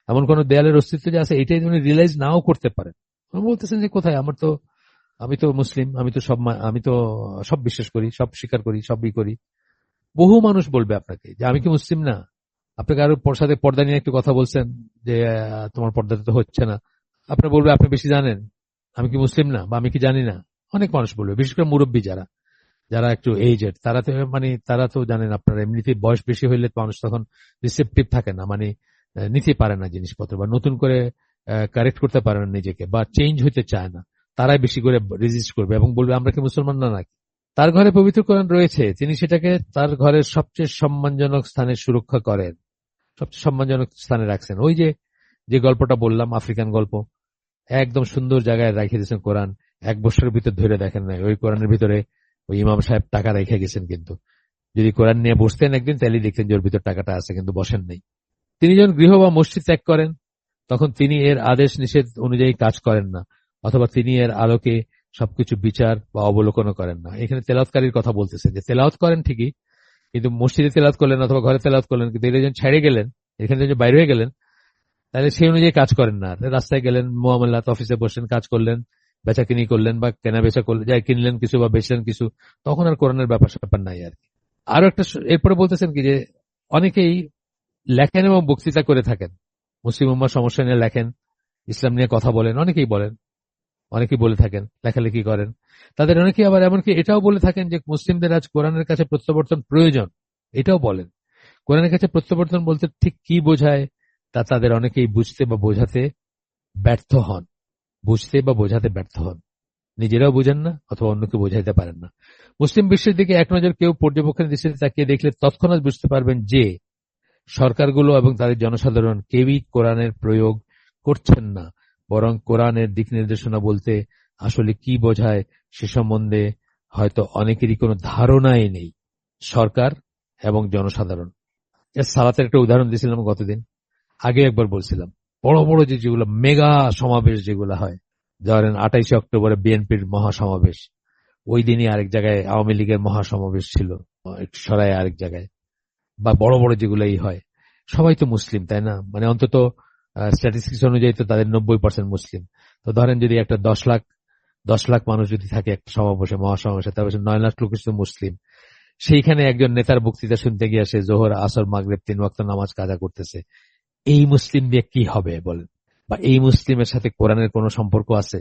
এমন কোন দেয়ালের অস্তিত্ব যে আছে, এটাই উনি রিয়েলাইজ নাও করতে পারেন। বলতেছেন যে কোথায়, আমি তো মুসলিম, আমি তো সব বিশ্বাস করি, সব স্বীকার করি, সবই করি। বহু মানুষ বলবে আপনাকে যে আমি কি মুসলিম না? আপনাকে আরো সাথে পর্দা নিয়ে একটু কথা বলছেন যে তোমার পর্দাতে তো হচ্ছে না, আপনার বলবে আপনি বেশি জানেন, আমি কি মুসলিম না, বা আমি কি জানি না। অনেক মানুষ বলবে, বিশেষ করে মুরব্বী যারা একটু এজেড, তারা তো জানেন, আপনার এমনিতে বয়স বেশি হইলে মানুষ তখন রিসেপটিভ থাকে না, মানে নিতে পারে না জিনিসপত্র, বা নতুন করে কারেক্ট করতে পারে না নিজেকে, বা চেঞ্জ হইতে চায় না, তারাই বেশি করে রেজিস্ট করবে এবং বলবে আমরা কি মুসলমান না নাকি। তার ঘরে পবিত্র কোরআন রয়েছে, তিনি সেটাকে তার ঘরের সবচেয়ে সম্মানজনক স্থানে সুরক্ষা করেন, সবচেয়ে সম্মানজনক স্থানে রাখছেন। ওই যে গল্পটা বললাম, আফ্রিকান গল্প, একদম সুন্দর জায়গায় রেখে দিয়েছেন কোরআন, 1 বছরের ভিতর ধরে দেখেন নাই, ওই কোরআনের ভিতরে ওই ইমাম সাহেব টাকা রেখে গেছেন, কিন্তু যদি কোরআন নিয়ে বসতেন একদিন তাহলে দেখতেন যে ওর ভিতর টাকাটা আছে, কিন্তু বসেন নাই। তিনি যখন গৃহ বা মসজিদ ত্যাগ করেন তখন তিনি এর আদেশ নিষেধ অনুযায়ী কাজ করেন না, অথবা তিনি এর আলোকে সবকিছু বিচার বা অবলোকনও করেন না। এখানে তেলাওয়াতকারীর কথা বলতেছেন যে তেলাওয়াত করেন ঠিকই, কিন্তু মসজিদে তেলাওয়াত করলেন অথবা ঘরে তেলাওয়াত করলেন, কিন্তু এটা যখন ছেড়ে গেলেন, এখান থেকে বাইরে হয়ে গেলেন, তাহলে সেই অনুযায়ী কাজ করেন না। রাস্তায় গেলেন, মুআমালাত, অফিসে বসলেন, কাজ করলেন, বেচা কিনি করলেন বা কেনা বেচা করলেন, যাই কিনলেন কিছু বা বেচলেন কিছু, তখন আর কোরআনের ব্যাপার স্যাপার নাই আর কি। আরো একটা এরপরে বলতেছেন কি যে অনেকেই লেখেন এবং বক্তৃতা করে থাকেন, মুসলিম উম্মার সমস্যা নিয়ে লেখেন, ইসলাম নিয়ে কথা বলেন, অনেকেই বলেন, অনেকেই বলে থাকেন, লেখালেখি করেন। তাদের অনেকেই আবার এমনকি এটাও বলে থাকেন যে মুসলিমদের আজ কোরআনের কাছে প্রত্যাবর্তন প্রয়োজন, এটাও বলেন। কোরআনের কাছে প্রত্যাবর্তন বলতে ঠিক কি বোঝায় তা তাদের অনেকেই বুঝতে বা বোঝাতে ব্যর্থ হন, বুঝতে বা বোঝাতে ব্যর্থ হন, নিজেরাও বুঝেন না অথবা অন্যকে বোঝাইতে পারেন না। মুসলিম বিশ্বের দিকে এক নজর কেউ পর্যবেক্ষণের দৃষ্টিতে তাকিয়ে দেখলে তৎক্ষণাৎ বুঝতে পারবেন যে সরকারগুলো এবং তাদের জনসাধারণ কেউই কোরআনের প্রয়োগ করছেন না, বরং কোরআনের দিক নির্দেশনা বলতে আসলে কি বোঝায় সে সম্বন্ধে হয়তো অনেকেরই কোনো ধারণাই নেই, সরকার এবং জনসাধারণ। এর সালাতের একটা উদাহরণ দিয়েছিলাম গতদিন, আগে একবার বলছিলাম, বড় বড় যেগুলো মেগা সমাবেশ যেগুলো হয়, ধরেন 28 অক্টোবরে বিএনপির মহাসমাবেশ, ওই দিনই আরেক জায়গায় আওয়ামী লীগের মহাসমাবেশ ছিল, একটু সরায় আরেক জায়গায়, বা বড় বড় যেগুলোই হয়, সবাই তো মুসলিম, তাই না? মানে অন্তত স্ট্যাটিস্টিক্স অনুযায়ী তো তাদের 90% মুসলিম। তো ধরেন যদি একটা 10 লাখ মানুষ যদি থাকে একটা সমাবেশে, মহাসমাবেশে, তারপর 9 লাখ লোক শুধু মুসলিম, সেইখানে একজন নেতার বক্তৃতা শুনতে গিয়ে সে জোহর, আসর, মাগরিব 3 ওয়াক্ত নামাজ কাজা করতেছে, এই মুসলিম দিয়ে কি হবে বলেন? বা এই মুসলিমের সাথে কোরআনের কোনো সম্পর্ক আছে?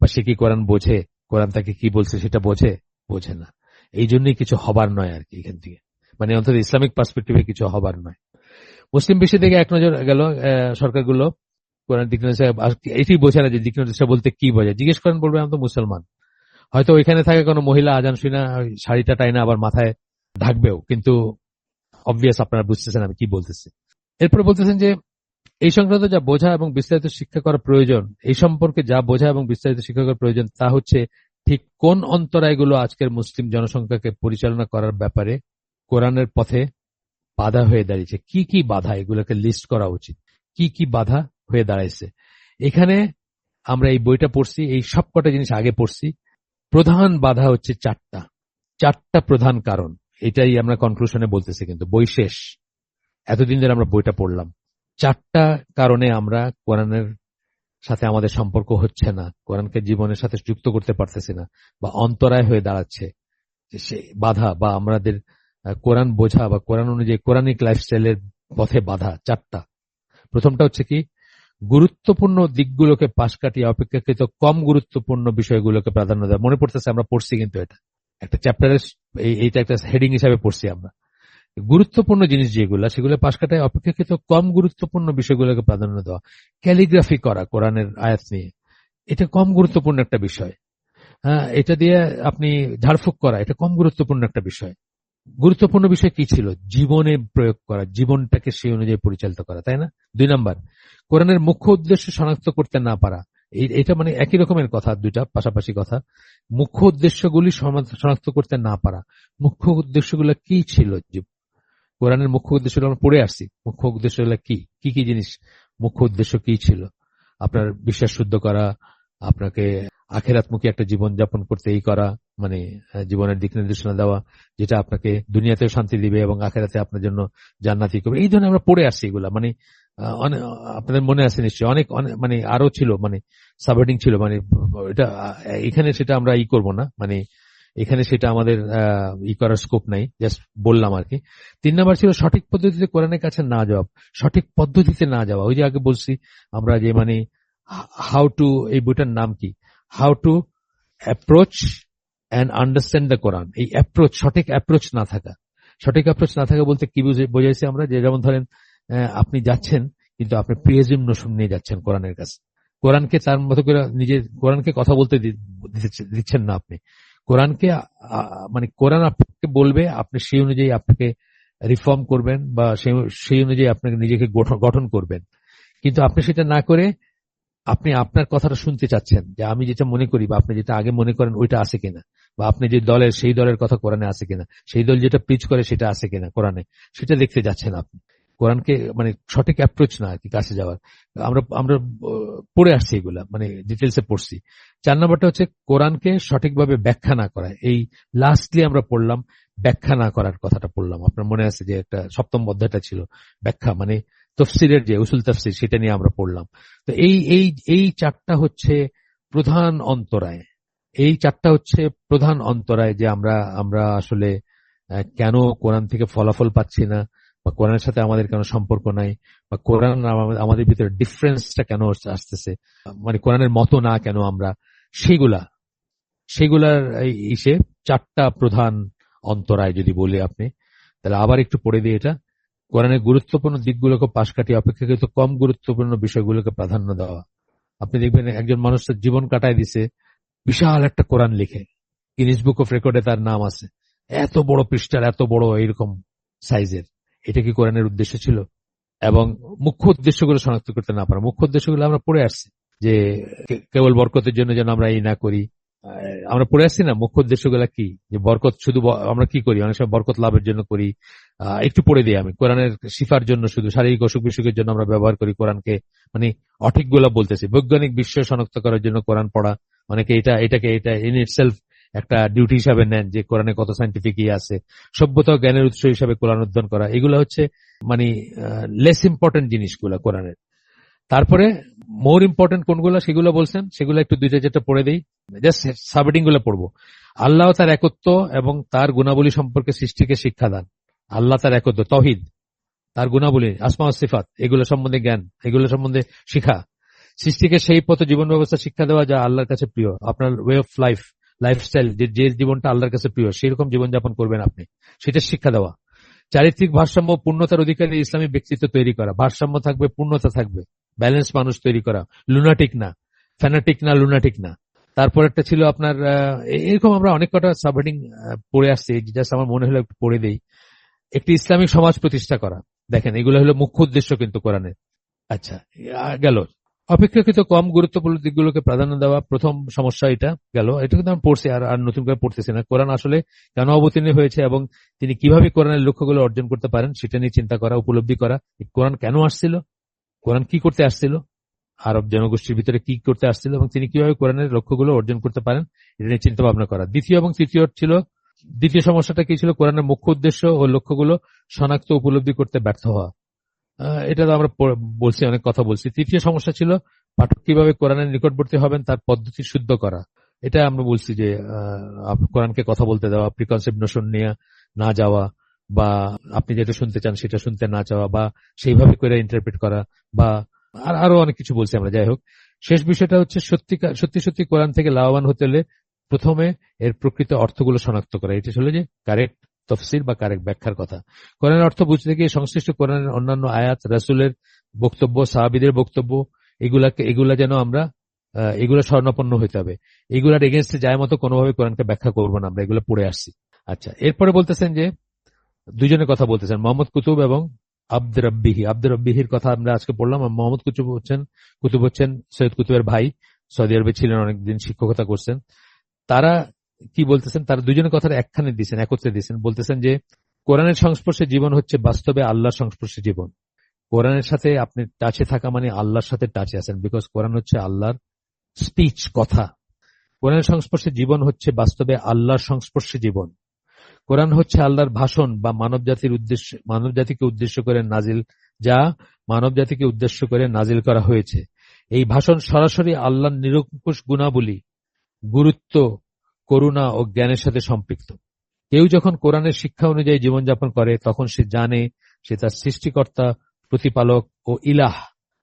বা সে কি কোরআন বোঝে? কোরআন তাকে কি বলছে সেটা বোঝে? বোঝে না। এই জন্যই কিছু হবার নয় আর কি এখান থেকে, মানে অন্তত ইসলামিক পার্সপেক্টিভে কিছু হবার নয়। মুসলিম বিশ্বের দিকে এক নজর গেল সরকারগুলো কোরআন দিক নির্দেশনা, এটি বোঝে না যে দিক নির্দেশনা বলতে কি বোঝায়। জিজ্ঞেস করেন, বলবে আমি তো মুসলমান। হয়তো ওইখানে থাকে কোনো মহিলা আজান শুনে শাড়িটা টাইনা আবার মাথায় ঢাকবেও, কিন্তু অবভিয়াস আপনারা বুঝতেছেন আমি কি বলতেছি। এরপরে বলতেছেন যে এই সংক্রান্ত যা বোঝা এবং বিস্তারিত শিক্ষা করা প্রয়োজন, এই সম্পর্কে যা বোঝা এবং বিস্তারিত শিক্ষা করা প্রয়োজন তা হচ্ছে ঠিক কোন অন্তরায়গুলো আজকের মুসলিম জনসংখ্যাকে পরিচালনা করার ব্যাপারে কোরআনের পথে বাধা হয়ে দাঁড়িয়েছে। কি কি বাধা, এগুলোকে লিস্ট করা উচিত, কি কি বাধা হয়ে দাঁড়াইছে। এখানে আমরা এই বইটা পড়ছি, এই সবকটা জিনিস আগে পড়ছি। প্রধান বাধা হচ্ছে চারটা প্রধান কারণ, এটাই আমরা কনক্লুশনে বলতেছি, কিন্তু বই শেষ, এতদিন ধরে আমরা বইটা পড়লাম। 4টা কারণে আমরা কোরআনের সাথে আমাদের সম্পর্ক হচ্ছে না, কোরআনকে জীবনের সাথে যুক্ত করতে পারতেছি না, বা অন্তরায় হয়ে দাঁড়াচ্ছে সে বাধা, বা আমাদের কোরআন বোঝা বা কোরআন অনুযায়ী কোরআনিক লাইফস্টাইলের পথে বাধা 4টা। প্রথমটা হচ্ছে কি, গুরুত্বপূর্ণ দিকগুলোকে পাশ কাটিয়ে অপেক্ষাকৃত কম গুরুত্বপূর্ণ বিষয়গুলোকে প্রাধান্য দেওয়া। মনে পড়তেছে আমরা পড়ছি, কিন্তু এটা একটা চ্যাপ্টারের, এইটা একটা হেডিং হিসাবে পড়ছি আমরা। গুরুত্বপূর্ণ জিনিস যেগুলো, সেগুলো পাশ কাটায় অপেক্ষাকৃত কম গুরুত্বপূর্ণ বিষয়গুলোকে প্রাধান্য দেওয়া। ক্যালিগ্রাফি করা কোরআনের আয়াত নিয়ে, এটা কম গুরুত্বপূর্ণ একটা বিষয়। হ্যাঁ, এটা দিয়ে আপনি ঝাড়ফুঁক করা, এটা কম গুরুত্বপূর্ণ একটা বিষয়। গুরুত্বপূর্ণ বিষয় কি ছিল? জীবনে প্রয়োগ করা, জীবনটাকে সেই অনুযায়ী পরিচালিত করা, তাই না? 2 নাম্বার, কোরআনের মুখ্য উদ্দেশ্য শনাক্ত করতে না পারা। এটা মানে একই রকমের কথা, দুইটা পাশাপাশি কথা। মুখ্য উদ্দেশ্যগুলি শনাক্ত করতে না পারা। মুখ্য উদ্দেশ্যগুলো কি ছিল? কোরআনের মুখ্য উদ্দেশ্য আমরা পড়ে আসছি, মুখ্য উদ্দেশ্যগুলো কি কি কি জিনিস, মুখ্য উদ্দেশ্য কি ছিল? আপনার বিশ্বাস শুদ্ধ করা, আপনাকে আখেরাতমুখী একটা জীবন যাপন করতে এই করা, মানে জীবনের দিক নির্দেশনা দেওয়া, যেটা আপনাকে দুনিয়াতেও শান্তি দিবে এবং আখেরাতে আপনার জন্য জান্নাতি করবে। এই ধরনের আমরা পড়ে আসছি এগুলা, মানে আপনাদের মনে আছে নিশ্চয়ই, অনেক মানে আরো ছিল, মানে সাবহেডিং ছিল, মানে এটা এখানে সেটা আমরা করব না, মানে এখানে সেটা আমাদের করার স্কোপ নাই, জাস্ট বললাম আর কি। 3 নাম্বার ছিল সঠিক পদ্ধতিতে কোরআনের কাছে না যাওয়া, সঠিক পদ্ধতিতে না যাওয়া। ওই যে আগে বলছি আমরা যে, মানে হাউ টু, এই বইটার নাম কি, how to approach and understand the Quran. এই অ্যাপ্রোচ, সঠিক অ্যাপ্রোচ না থাকা। সঠিক অ্যাপ্রোচ না থাকা বলতে কি বোঝাইছি আমরা, যে যেমন ধরেন আপনি যাচ্ছেন কিন্তু আপনি প্রিয়াজিম নোশন নিয়ে যাচ্ছেন কোরআনের কাছে, কোরআনকে তার মতো করে নিজের কোরআনকে কথা বলতে দিচ্ছেন না আপনি। কোরআনকে মানে কোরআন আপনাকে বলবে, আপনি সেই অনুযায়ী আপনাকে রিফর্ম করবেন বা সেই অনুযায়ী আপনাকে নিজেকে গঠন করবেন। কিন্তু আপনি সেটা না করে আপনি আপনার কথাটা শুনতে চাচ্ছেন, যে আমি যেটা মনে করি বা আপনি যেটা আগে মনে করেন ওইটা আছে কিনা, বা আপনি যে দলের সেই দলের কথা কোরআনে আছে কিনা, সেই দল যেটা প্রিচ করে সেটা আছে কিনা কোরআনে, সেটা দেখতে যাচ্ছেন আপনি। কোরআনকে মানে সঠিক অ্যাপ্রোচ না আর কি কাছে যাওয়ার। আমরা আমরা পড়ে আসছি এগুলা, মানে ডিটেলসে পড়ছি। 4 নম্বরটা হচ্ছে কোরআনকে সঠিকভাবে ব্যাখ্যা না করা। এই লাস্টলি আমরা পড়লাম ব্যাখ্যা না করার কথাটা পড়লাম, আপনার মনে আছে যে একটা 7ম অধ্যায়টা ছিল ব্যাখ্যা, মানে তফসিরের যে উসুল তফসির, সেটা নিয়ে আমরা পড়লাম। তো এই এই এই 4টা হচ্ছে প্রধান অন্তরায়। এই 4টা হচ্ছে প্রধান অন্তরায় যে আমরা আমরা আসলে কেন কোরআন থেকে ফলাফল পাচ্ছি না, বা কোরআনের সাথে আমাদের কেন সম্পর্ক নাই, বা কোরআন আমাদের ভিতরে ডিফারেন্সটা কেন আসতেছে, মানে কোরআনের মতো না কেন আমরা, সেগুলার ইসে 4টা প্রধান অন্তরায় যদি বলি আপনি, তাহলে আবার একটু পড়ে দিই এটা। কোরআনের গুরুত্বপূর্ণ দিকগুলোকে পাশ কাটিয়ে অপেক্ষাকৃত কম গুরুত্বপূর্ণ বিষয়গুলোকে প্রাধান্য দেওয়া। আপনি দেখবেন একজন মানুষের জীবন কাটায় দিছে বিশাল একটা কোরআন লিখে, গিনেস বুক অফ রেকর্ডে তার নাম আছে, এত বড় পৃষ্ঠার, এত বড় এইরকম সাইজের। এটা কি কোরআনের উদ্দেশ্য ছিল? এবং মুখ্য উদ্দেশ্যগুলো শনাক্ত করতে না পারা, মুখ্য উদ্দেশ্যগুলো আমরা পড়ে আসছি যে কেবল বরকতের জন্য যেন আমরা এই না করি। আমরা পড়ে আসছি না মুখ্য উদ্দেশ্যগুলো কি, যে বরকত শুধু আমরা কি করি, অনেক সময় বরকত লাভের জন্য করি। একটু পড়ে দিই আমি, কোরআনের শিফার জন্য, শুধু শারীরিক অসুখ বিসুখের জন্য আমরা ব্যবহার করি কোরআনকে, মানে অঠিকগুলা বলতেছি। বৈজ্ঞানিক বিষয় শনাক্ত করার জন্য কোরআন পড়া, অনেকে এটাকে ইন ইটসেলফ একটা ডিউটি হিসাবে নেন যে কোরআনে কত সাইন্টিফিক আছে। সভ্যতা ও জ্ঞানের উৎস হিসাবে কোরআন অধ্যয়ন করা, এগুলো হচ্ছে মানে লেস ইম্পর্টেন্ট জিনিসগুলা কোরআনের। তারপরে মোর ইম্পর্টেন্ট কোনগুলো সেগুলো বলছেন, সেগুলো একটু 2টা পড়ে দেই, জাস্ট সাবহেডিং গুলো পড়বো। আল্লাহ তার একত্ব এবং তার গুণাবলী সম্পর্কে সৃষ্টিকে শিক্ষা দান। আল্লাহ তার একত্ব, তৌহিদ, তার গুণাবলী, আসমা ও সিফাত, এগুলো সম্বন্ধে জ্ঞান, এগুলো সম্বন্ধে শিখা। সৃষ্টিকে সেই পথ জীবন ব্যবস্থা শিক্ষা দেওয়া যা আল্লাহর কাছে প্রিয়। আপনার ওয়ে অফ লাইফস্টাইল, যে জীবনটা আল্লাহর কাছে প্রিয়, সেরকম জীবনযাপন করবেন আপনি, সেটা শিক্ষা দেওয়া। চারিত্রিক ভারসাম্য, পূর্ণতার অধিকারী ইসলামী ব্যক্তিত্ব তৈরি করা। ভারসাম্য থাকবে, পূর্ণতা থাকবে, ব্যালেন্স মানুষ তৈরি করা, লুনাটিক না, ফ্যানাটিক না, লুনাটিক না। তারপর একটা ছিল আপনার এরকম আমরা অনেক কটা সাবহেডিং পড়ে আসছি, জাস্ট আমার মনে হলো একটু পড়ে দেই। একটি ইসলামিক সমাজ প্রতিষ্ঠা করা। দেখেন এগুলো হলো মুখ্য উদ্দেশ্য কিন্তু কোরআনের। আচ্ছা, গেল। অপেক্ষাকৃত কম গুরুত্বপূর্ণ দিকগুলোকে প্রাধান্য দেওয়া, প্রথম সমস্যা এটা গেল। এটা কিন্তু আমি পড়ছি, আর নতুন করে পড়তেছি না। কোরআন আসলে কেন অবতীর্ণ হয়েছে এবং তিনি কিভাবে কোরআনের লক্ষ্যগুলো অর্জন করতে পারেন সেটা নিয়ে চিন্তা করা, উপলব্ধি করা। কোরআন কেন আসছিল, কোরআন কি করতে আসছিল, আরব জনগোষ্ঠীর ভিতরে কি করতে আসছিল, এবং তিনি কিভাবে কোরআনের লক্ষ্যগুলো অর্জন করতে পারেন এটা নিয়ে চিন্তা ভাবনা করা। দ্বিতীয় এবং তৃতীয় ছিল, দ্বিতীয় সমস্যাটা কি ছিল, কোরআনের মুখ্য উদ্দেশ্য ও লক্ষ্যগুলো শনাক্ত উপলব্ধি করতে ব্যর্থ হওয়া। এটা তো আমরা বলছি, অনেক কথা বলছি। তৃতীয় সমস্যা ছিল পাঠক কিভাবে কোরআনের নিকটবর্তী হবেন তার পদ্ধতি শুদ্ধ করা। এটা আমরা বলছি যে কোরআনকে কথা বলতে দেওয়া, প্রিকনসেপ্ট নোশন নিয়ে না যাওয়া, বা আপনি যেটা শুনতে চান সেটা শুনতে না চাওয়া, বা সেইভাবে করে ইন্টারপ্রেট করা, বা আরো অনেক কিছু বলছি আমরা। যাই হোক, শেষ বিষয়টা হচ্ছে সত্যি সত্যি কোরআন থেকে লাভবান হতে হলে প্রথমে এর প্রকৃত অর্থগুলো শনাক্ত করা। এটা ছিল যে কারেক্ট তফসির বা কারেক্ট ব্যাখ্যার কথা। কোরআনের অর্থ বুঝতে গিয়ে সংশ্লিষ্ট কোরআনের অন্যান্য আয়াত, রাসূলের বক্তব্য, সাহাবীদের বক্তব্য, এগুলা যেন আমরা এগুলো স্বর্ণাপন্ন হইতে হবে। এগুলার এগেনস্টে যায় মতো কোনোভাবে কোরআনকে ব্যাখ্যা করবো না, আমরা এগুলো পড়ে আসছি। আচ্ছা, এরপরে বলতেছেন যে দুজনের কথা বলতেছেন, মোহাম্মদ কুতুব এবং আব্দুর রব্বিহি। আব্দুর রব্বিহির কথা আমরা আজকে পড়লাম। মোহাম্মদ কুতুব হচ্ছেন সৈয়দ কুতুবের ভাই, সৌদি আরবে ছিলেন, অনেকদিন শিক্ষকতা করছেন। তারা কি বলতেছেন, তারা দুজনের কথা একত্রে দিয়েছেন। বলতেছেন যে কোরআনের সংস্পর্শে জীবন হচ্ছে বাস্তবে আল্লাহর সংস্পর্শে জীবন। কোরআনের সাথে আপনি টাচে থাকা মানে আল্লাহর সাথে টাচে আছেন, বিকজ কোরআন হচ্ছে আল্লাহর স্পিচ, কথা। কোরআনের সংস্পর্শে জীবন হচ্ছে বাস্তবে আল্লাহর সংস্পর্শে জীবন। কোরআন হচ্ছে আল্লাহর ভাষণ বা মানবজাতিকে উদ্দেশ্য করে নাজিল, যা মানবজাতিকে উদ্দেশ্য করে নাজিল করা হয়েছে। এই ভাষণ সরাসরি আল্লাহর নিরঙ্কুশ গুণাবলী, গুরুত্ব, করুণা ও জ্ঞানের সাথে সম্পৃক্ত। কেউ যখন কোরআনের শিক্ষা অনুযায়ী জীবনযাপন করে তখন সে জানে সে তার সৃষ্টিকর্তা, প্রতিপালক ও ইলাহ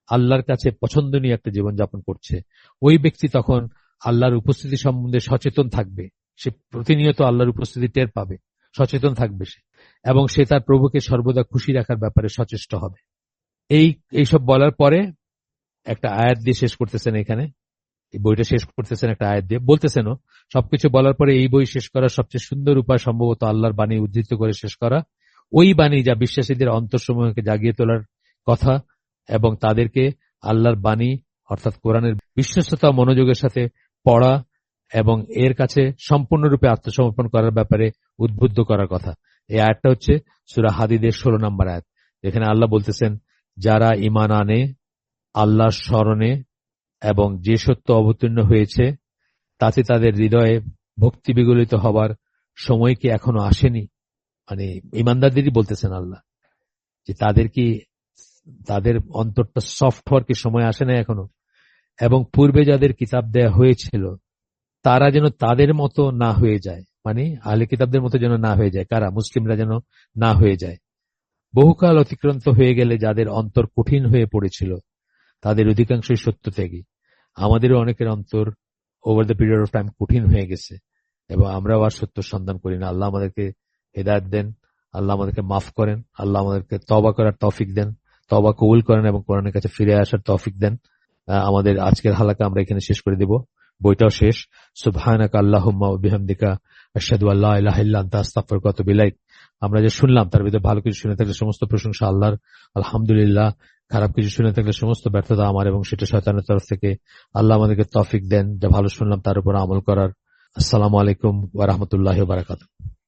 আল্লাহর কাছে পছন্দনীয় একটা জীবনযাপন করছে। ওই ব্যক্তি তখন আল্লাহর উপস্থিতি সম্বন্ধে সচেতন থাকবে। সে প্রতিনিয়ত আল্লাহর উপস্থিতি টের পাবে, সচেতন থাকবে সে, এবং সে তার প্রভুকে সর্বদা খুশি রাখার ব্যাপারে সচেষ্ট হবে। এইসব বলার পরে একটা আয়াত দিয়ে শেষ করতেছেন। এখানে এই বইটা শেষ করতেছেন একটা আয়াত দিয়ে, বলতেছেনও সবকিছু বলার পরে এই বই শেষ করার সবচেয়ে সুন্দর উপায় সম্ভবত আল্লাহর বাণী উদ্ধৃত করে শেষ করা। ওই বাণী যা বিশ্বাসীদের অন্তরসমূহকে জাগিয়ে তোলার কথা এবং তাদেরকে আল্লাহর বাণী অর্থাৎ কোরআনের বিশ্বস্ততা মনোযোগের সাথে পড়া এবং এর কাছে সম্পূর্ণরূপে আত্মসমর্পণ করার ব্যাপারে উদ্বুদ্ধ করার কথা। এই আয়াতটা হচ্ছে সূরা হাদীদের 16 নম্বর আয়াত। এখানে আল্লাহ বলতেছেন, যারা ঈমান আনে আল্লাহর স্মরণে এবং যে সত্য অবতীর্ণ হয়েছে তাতে তাদের হৃদয়ে ভক্তি বিগলিত হবার সময় কি এখনো আসেনি? মানে ঈমানদারদেরই বলতেছেন আল্লাহ, যে তাদের অন্তরটা সফট হওয়ার কি সময় আসে না এখনো? এবং পূর্বে যাদের কিতাব দেয়া হয়েছিল তারা যেন তাদের মতো না হয়ে যায়, মানে আহলে কিতাবদের মতো যেন না হয়ে যায়। কারা? মুসলিমরা যেন না হয়ে যায়। বহুকাল অতিক্রান্ত হয়ে গেলে যাদের অন্তর কঠিন হয়ে পড়েছিল তাদের অধিকাংশই সত্য ত্যাগী। আমাদেরও অনেকের অন্তর over the period of time কঠিন হয়ে গেছে এবং আমরাও আর সত্য সন্ধান করি না। আল্লাহ আমাদেরকে হেদায়েত দেন, আল্লাহ আমাদেরকে মাফ করেন, আল্লাহ আমাদেরকে তওবা করার তৌফিক দেন, তওবা কবুল করেন এবং কোরআনের কাছে ফিরে আসার তৌফিক দেন। আমাদের আজকের হালাকা আমরা এখানে শেষ করে দেব, বইটাও শেষ। সুবহানাকা আল্লাহুম্মা ওয়া বিহামদিকা আশহাদু আল্লা ইলাহা ইল্লা আনতা আস্তাগফিরুকা ওয়া আতুবু ইলাইক। আমরা যে শুনলাম তার ভিতরে ভালো কিছু শুনে থাকলে সমস্ত প্রশংসা আল্লাহর, আলহামদুলিল্লাহ। খারাপ কিছু শুনে থাকলে সমস্ত ব্যর্থতা আমার এবং সেটা শয়তানের তরফ থেকে। আল্লাহ আমাদেরকে তৌফিক দেন যা ভালো শুনলাম তার উপর আমল করার। আসসালামু আলাইকুম ওয়া রাহমাতুল্লাহি ওয়া বারাকাতুহু।